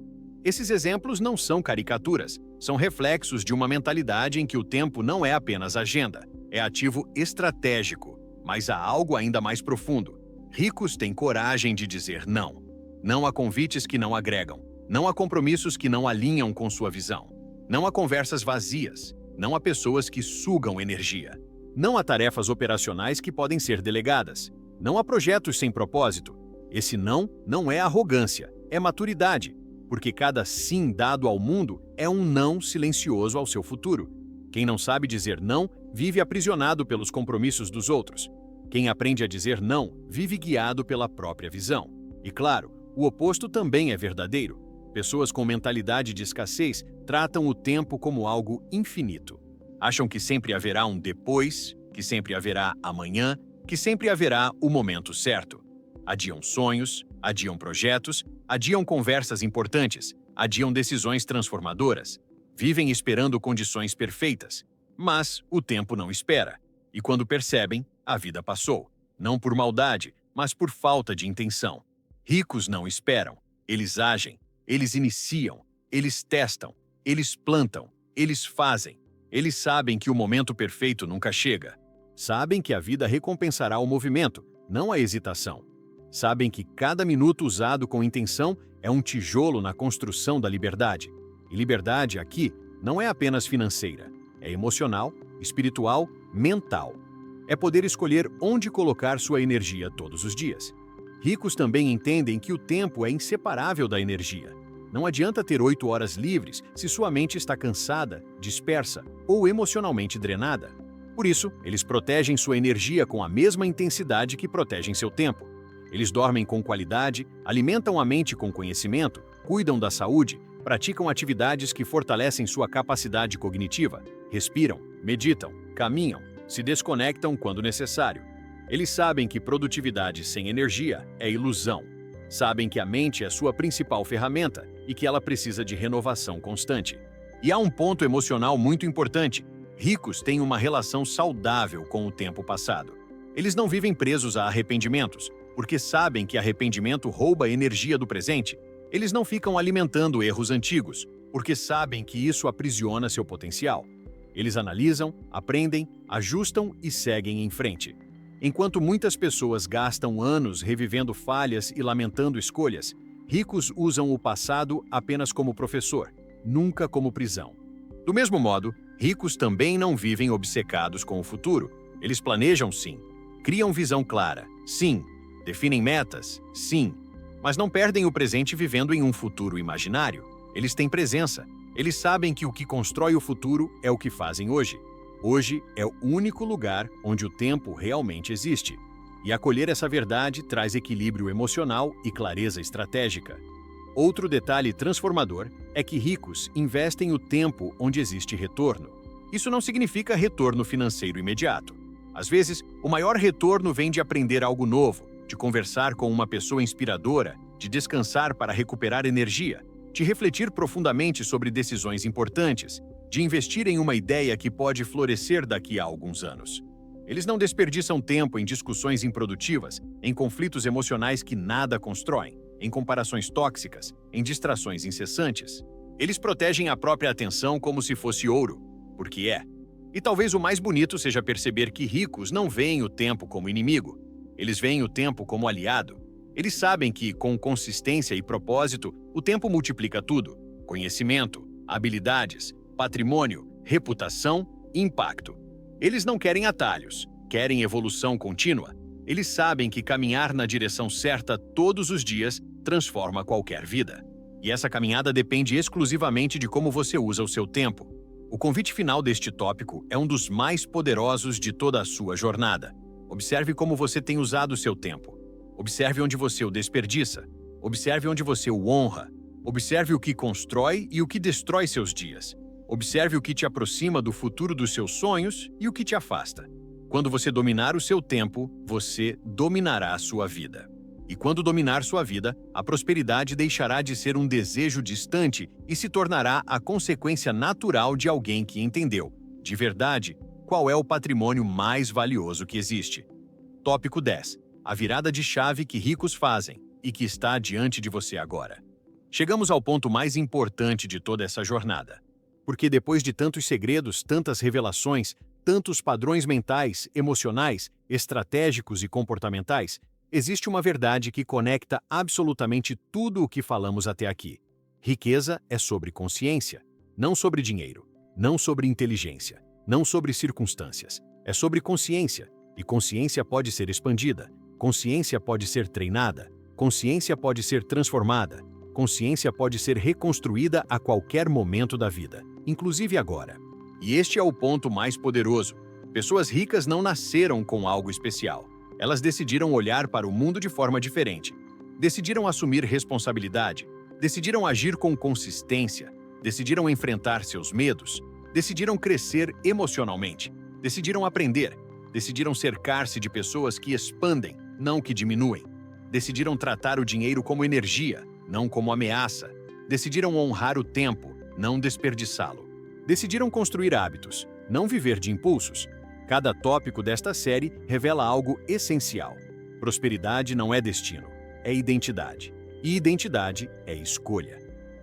Speaker 1: Esses exemplos não são caricaturas, são reflexos de uma mentalidade em que o tempo não é apenas agenda, é ativo estratégico, mas há algo ainda mais profundo. Ricos têm coragem de dizer não. Não a convites que não agregam, não a compromissos que não alinham com sua visão, não a conversas vazias, não a pessoas que sugam energia. Não há tarefas operacionais que podem ser delegadas. Não há projetos sem propósito. Esse não é arrogância, é maturidade, porque cada sim dado ao mundo é um não silencioso ao seu futuro. Quem não sabe dizer não, vive aprisionado pelos compromissos dos outros. Quem aprende a dizer não, vive guiado pela própria visão. E claro, o oposto também é verdadeiro. Pessoas com mentalidade de escassez tratam o tempo como algo infinito. Acham que sempre haverá um depois, que sempre haverá amanhã, que sempre haverá o momento certo. Adiam sonhos, adiam projetos, adiam conversas importantes, adiam decisões transformadoras. Vivem esperando condições perfeitas. Mas o tempo não espera. E quando percebem, a vida passou. Não por maldade, mas por falta de intenção. Ricos não esperam. Eles agem, eles iniciam, eles testam, eles plantam, eles fazem. Eles sabem que o momento perfeito nunca chega. Sabem que a vida recompensará o movimento, não a hesitação. Sabem que cada minuto usado com intenção é um tijolo na construção da liberdade. E liberdade aqui não é apenas financeira, é emocional, espiritual, mental. É poder escolher onde colocar sua energia todos os dias. Ricos também entendem que o tempo é inseparável da energia. Não adianta ter 8 horas livres se sua mente está cansada, dispersa ou emocionalmente drenada. Por isso, eles protegem sua energia com a mesma intensidade que protegem seu tempo. Eles dormem com qualidade, alimentam a mente com conhecimento, cuidam da saúde, praticam atividades que fortalecem sua capacidade cognitiva, respiram, meditam, caminham, se desconectam quando necessário. Eles sabem que produtividade sem energia é ilusão. Sabem que a mente é sua principal ferramenta e que ela precisa de renovação constante. E há um ponto emocional muito importante. Ricos têm uma relação saudável com o tempo passado. Eles não vivem presos a arrependimentos. porque sabem que arrependimento rouba energia do presente. Eles não ficam alimentando erros antigos, porque sabem que isso aprisiona seu potencial. Eles analisam, aprendem, ajustam e seguem em frente. Enquanto muitas pessoas gastam anos revivendo falhas e lamentando escolhas, ricos usam o passado apenas como professor, nunca como prisão. Do mesmo modo, ricos também não vivem obcecados com o futuro. Eles planejam, sim. Criam visão clara, sim. Definem metas, sim. Mas não perdem o presente vivendo em um futuro imaginário. Eles têm presença. Eles sabem que o que constrói o futuro é o que fazem hoje. Hoje é o único lugar onde o tempo realmente existe. E acolher essa verdade traz equilíbrio emocional e clareza estratégica. Outro detalhe transformador é que ricos investem o tempo onde existe retorno. Isso não significa retorno financeiro imediato. Às vezes, o maior retorno vem de aprender algo novo, de conversar com uma pessoa inspiradora, de descansar para recuperar energia, de refletir profundamente sobre decisões importantes, de investir em uma ideia que pode florescer daqui a alguns anos. Eles não desperdiçam tempo em discussões improdutivas, em conflitos emocionais que nada constroem, em comparações tóxicas, em distrações incessantes. Eles protegem a própria atenção como se fosse ouro, porque é. E talvez o mais bonito seja perceber que ricos não veem o tempo como inimigo. Eles veem o tempo como aliado. Eles sabem que, com consistência e propósito, o tempo multiplica tudo: conhecimento, habilidades, patrimônio, reputação, impacto. Eles não querem atalhos, querem evolução contínua. Eles sabem que caminhar na direção certa todos os dias transforma qualquer vida. E essa caminhada depende exclusivamente de como você usa o seu tempo. O convite final deste tópico é um dos mais poderosos de toda a sua jornada. Observe como você tem usado o seu tempo. Observe onde você o desperdiça. Observe onde você o honra. Observe o que constrói e o que destrói seus dias. Observe o que te aproxima do futuro dos seus sonhos e o que te afasta. Quando você dominar o seu tempo, você dominará a sua vida. E quando dominar sua vida, a prosperidade deixará de ser um desejo distante e se tornará a consequência natural de alguém que entendeu, de verdade, qual é o patrimônio mais valioso que existe. Tópico 10. A virada de chave que ricos fazem e que está diante de você agora. Chegamos ao ponto mais importante de toda essa jornada. Porque depois de tantos segredos, tantas revelações, tantos padrões mentais, emocionais, estratégicos e comportamentais, existe uma verdade que conecta absolutamente tudo o que falamos até aqui. Riqueza é sobre consciência, não sobre dinheiro, não sobre inteligência, não sobre circunstâncias. É sobre consciência, e consciência pode ser expandida, consciência pode ser treinada, consciência pode ser transformada, consciência pode ser reconstruída a qualquer momento da vida, inclusive agora. E este é o ponto mais poderoso. Pessoas ricas não nasceram com algo especial. Elas decidiram olhar para o mundo de forma diferente. Decidiram assumir responsabilidade. Decidiram agir com consistência. Decidiram enfrentar seus medos. Decidiram crescer emocionalmente. Decidiram aprender. Decidiram cercar-se de pessoas que expandem, não que diminuem. Decidiram tratar o dinheiro como energia, não como ameaça. Decidiram honrar o tempo, não desperdiçá-lo. Decidiram construir hábitos, não viver de impulsos. Cada tópico desta série revela algo essencial. Prosperidade não é destino, é identidade. E identidade é escolha.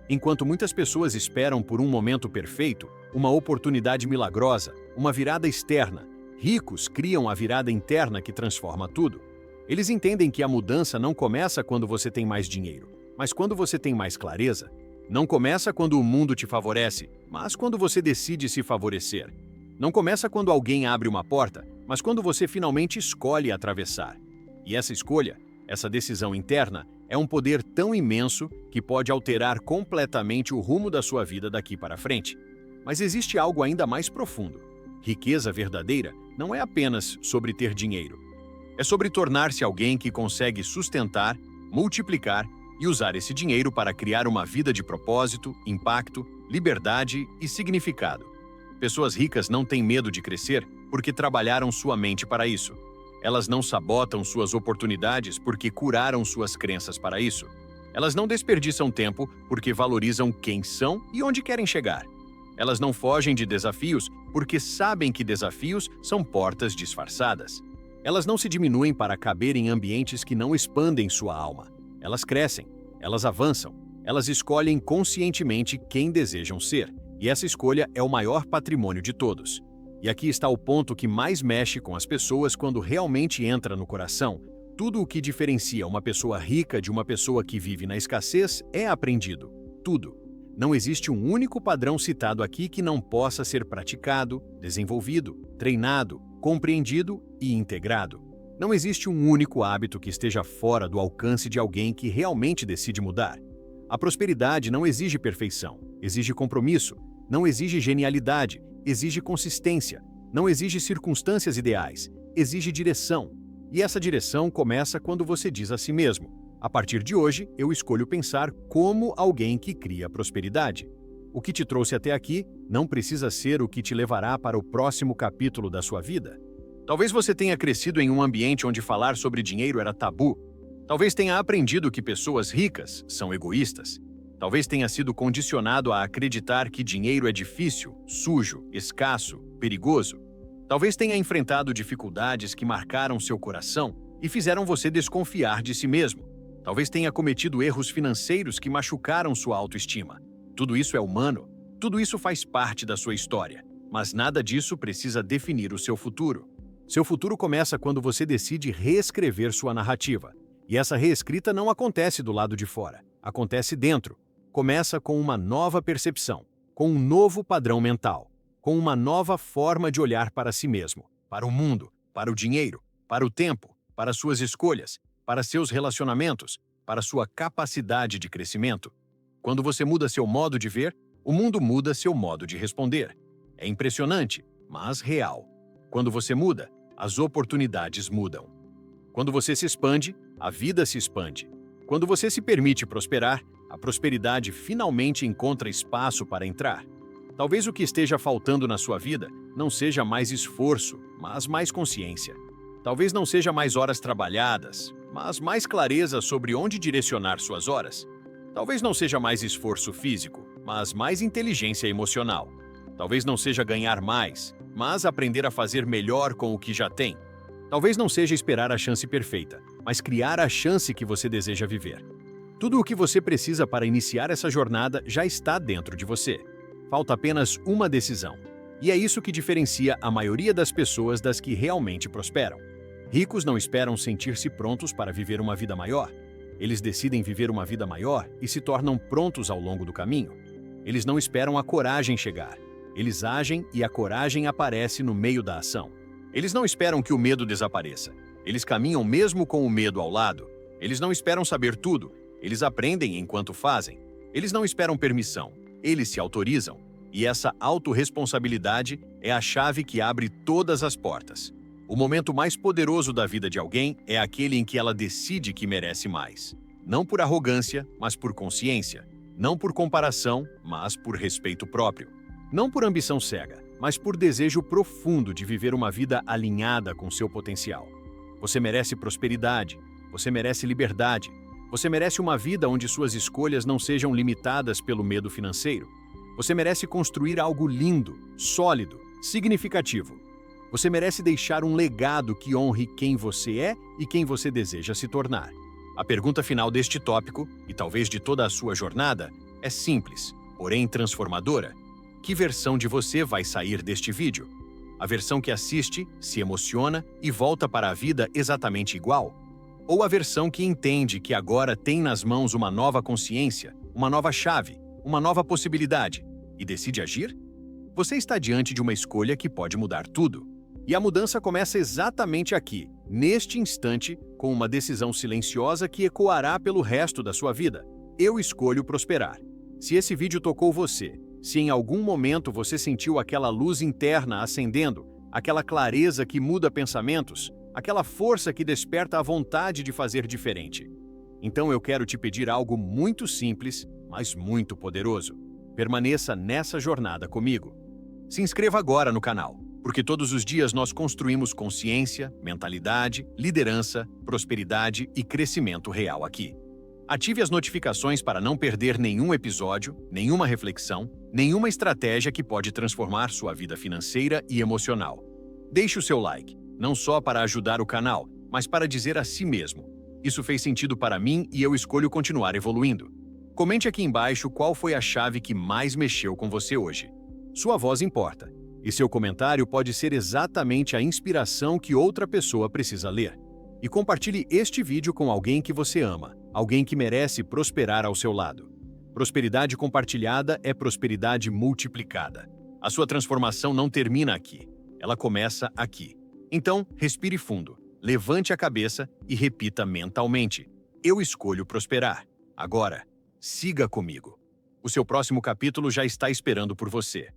Speaker 1: Enquanto muitas pessoas esperam por um momento perfeito, uma oportunidade milagrosa, uma virada externa, ricos criam a virada interna que transforma tudo. Eles entendem que a mudança não começa quando você tem mais dinheiro, mas quando você tem mais clareza. Não começa quando o mundo te favorece, mas quando você decide se favorecer. Não começa quando alguém abre uma porta, mas quando você finalmente escolhe atravessar. E essa escolha, essa decisão interna, é um poder tão imenso que pode alterar completamente o rumo da sua vida daqui para frente. Mas existe algo ainda mais profundo. Riqueza verdadeira não é apenas sobre ter dinheiro. É sobre tornar-se alguém que consegue sustentar, multiplicar e usar esse dinheiro para criar uma vida de propósito, impacto, liberdade e significado. Pessoas ricas não têm medo de crescer porque trabalharam sua mente para isso. Elas não sabotam suas oportunidades porque curaram suas crenças para isso. Elas não desperdiçam tempo porque valorizam quem são e onde querem chegar. Elas não fogem de desafios porque sabem que desafios são portas disfarçadas. Elas não se diminuem para caber em ambientes que não expandem sua alma. Elas crescem, elas avançam, elas escolhem conscientemente quem desejam ser, e essa escolha é o maior patrimônio de todos. E aqui está o ponto que mais mexe com as pessoas quando realmente entra no coração. Tudo o que diferencia uma pessoa rica de uma pessoa que vive na escassez é aprendido. Tudo. Não existe um único padrão citado aqui que não possa ser praticado, desenvolvido, treinado, compreendido e integrado. Não existe um único hábito que esteja fora do alcance de alguém que realmente decide mudar. A prosperidade não exige perfeição, exige compromisso, não exige genialidade, exige consistência, não exige circunstâncias ideais, exige direção. E essa direção começa quando você diz a si mesmo: a partir de hoje, eu escolho pensar como alguém que cria prosperidade. O que te trouxe até aqui não precisa ser o que te levará para o próximo capítulo da sua vida. Talvez você tenha crescido em um ambiente onde falar sobre dinheiro era tabu. Talvez tenha aprendido que pessoas ricas são egoístas. Talvez tenha sido condicionado a acreditar que dinheiro é difícil, sujo, escasso, perigoso. Talvez tenha enfrentado dificuldades que marcaram seu coração e fizeram você desconfiar de si mesmo. Talvez tenha cometido erros financeiros que machucaram sua autoestima. Tudo isso é humano, tudo isso faz parte da sua história, mas nada disso precisa definir o seu futuro. Seu futuro começa quando você decide reescrever sua narrativa. E essa reescrita não acontece do lado de fora, acontece dentro. Começa com uma nova percepção, com um novo padrão mental, com uma nova forma de olhar para si mesmo, para o mundo, para o dinheiro, para o tempo, para suas escolhas, para seus relacionamentos, para sua capacidade de crescimento. Quando você muda seu modo de ver, o mundo muda seu modo de responder. É impressionante, mas real. Quando você muda, as oportunidades mudam. Quando você se expande, a vida se expande. Quando você se permite prosperar, a prosperidade finalmente encontra espaço para entrar. Talvez o que esteja faltando na sua vida não seja mais esforço, mas mais consciência. Talvez não seja mais horas trabalhadas, mas mais clareza sobre onde direcionar suas horas. Talvez não seja mais esforço físico, mas mais inteligência emocional. Talvez não seja ganhar mais, mas aprender a fazer melhor com o que já tem. Talvez não seja esperar a chance perfeita, mas criar a chance que você deseja viver. Tudo o que você precisa para iniciar essa jornada já está dentro de você. Falta apenas uma decisão. E é isso que diferencia a maioria das pessoas das que realmente prosperam. Ricos não esperam sentir-se prontos para viver uma vida maior. Eles decidem viver uma vida maior e se tornam prontos ao longo do caminho. Eles não esperam a coragem chegar. Eles agem e a coragem aparece no meio da ação. Eles não esperam que o medo desapareça. Eles caminham mesmo com o medo ao lado. Eles não esperam saber tudo. Eles aprendem enquanto fazem. Eles não esperam permissão. Eles se autorizam. E essa autorresponsabilidade é a chave que abre todas as portas. O momento mais poderoso da vida de alguém é aquele em que ela decide que merece mais. Não por arrogância, mas por consciência. Não por comparação, mas por respeito próprio. Não por ambição cega, mas por desejo profundo de viver uma vida alinhada com seu potencial. Você merece prosperidade. Você merece liberdade. Você merece uma vida onde suas escolhas não sejam limitadas pelo medo financeiro. Você merece construir algo lindo, sólido, significativo. Você merece deixar um legado que honre quem você é e quem você deseja se tornar. A pergunta final deste tópico, e talvez de toda a sua jornada, é simples, porém transformadora. Que versão de você vai sair deste vídeo? A versão que assiste, se emociona e volta para a vida exatamente igual? Ou a versão que entende que agora tem nas mãos uma nova consciência, uma nova chave, uma nova possibilidade, e decide agir? Você está diante de uma escolha que pode mudar tudo. E a mudança começa exatamente aqui, neste instante, com uma decisão silenciosa que ecoará pelo resto da sua vida. Eu escolho prosperar. Se esse vídeo tocou você, se em algum momento você sentiu aquela luz interna acendendo, aquela clareza que muda pensamentos, aquela força que desperta a vontade de fazer diferente, então eu quero te pedir algo muito simples, mas muito poderoso. Permaneça nessa jornada comigo. Se inscreva agora no canal, porque todos os dias nós construímos consciência, mentalidade, liderança, prosperidade e crescimento real aqui. Ative as notificações para não perder nenhum episódio, nenhuma reflexão, nenhuma estratégia que pode transformar sua vida financeira e emocional. Deixe o seu like, não só para ajudar o canal, mas para dizer a si mesmo: isso fez sentido para mim e eu escolho continuar evoluindo. Comente aqui embaixo qual foi a chave que mais mexeu com você hoje. Sua voz importa, e seu comentário pode ser exatamente a inspiração que outra pessoa precisa ler. E compartilhe este vídeo com alguém que você ama, alguém que merece prosperar ao seu lado. Prosperidade compartilhada é prosperidade multiplicada. A sua transformação não termina aqui, ela começa aqui. Então, respire fundo, levante a cabeça e repita mentalmente: eu escolho prosperar. Agora, siga comigo. O seu próximo capítulo já está esperando por você.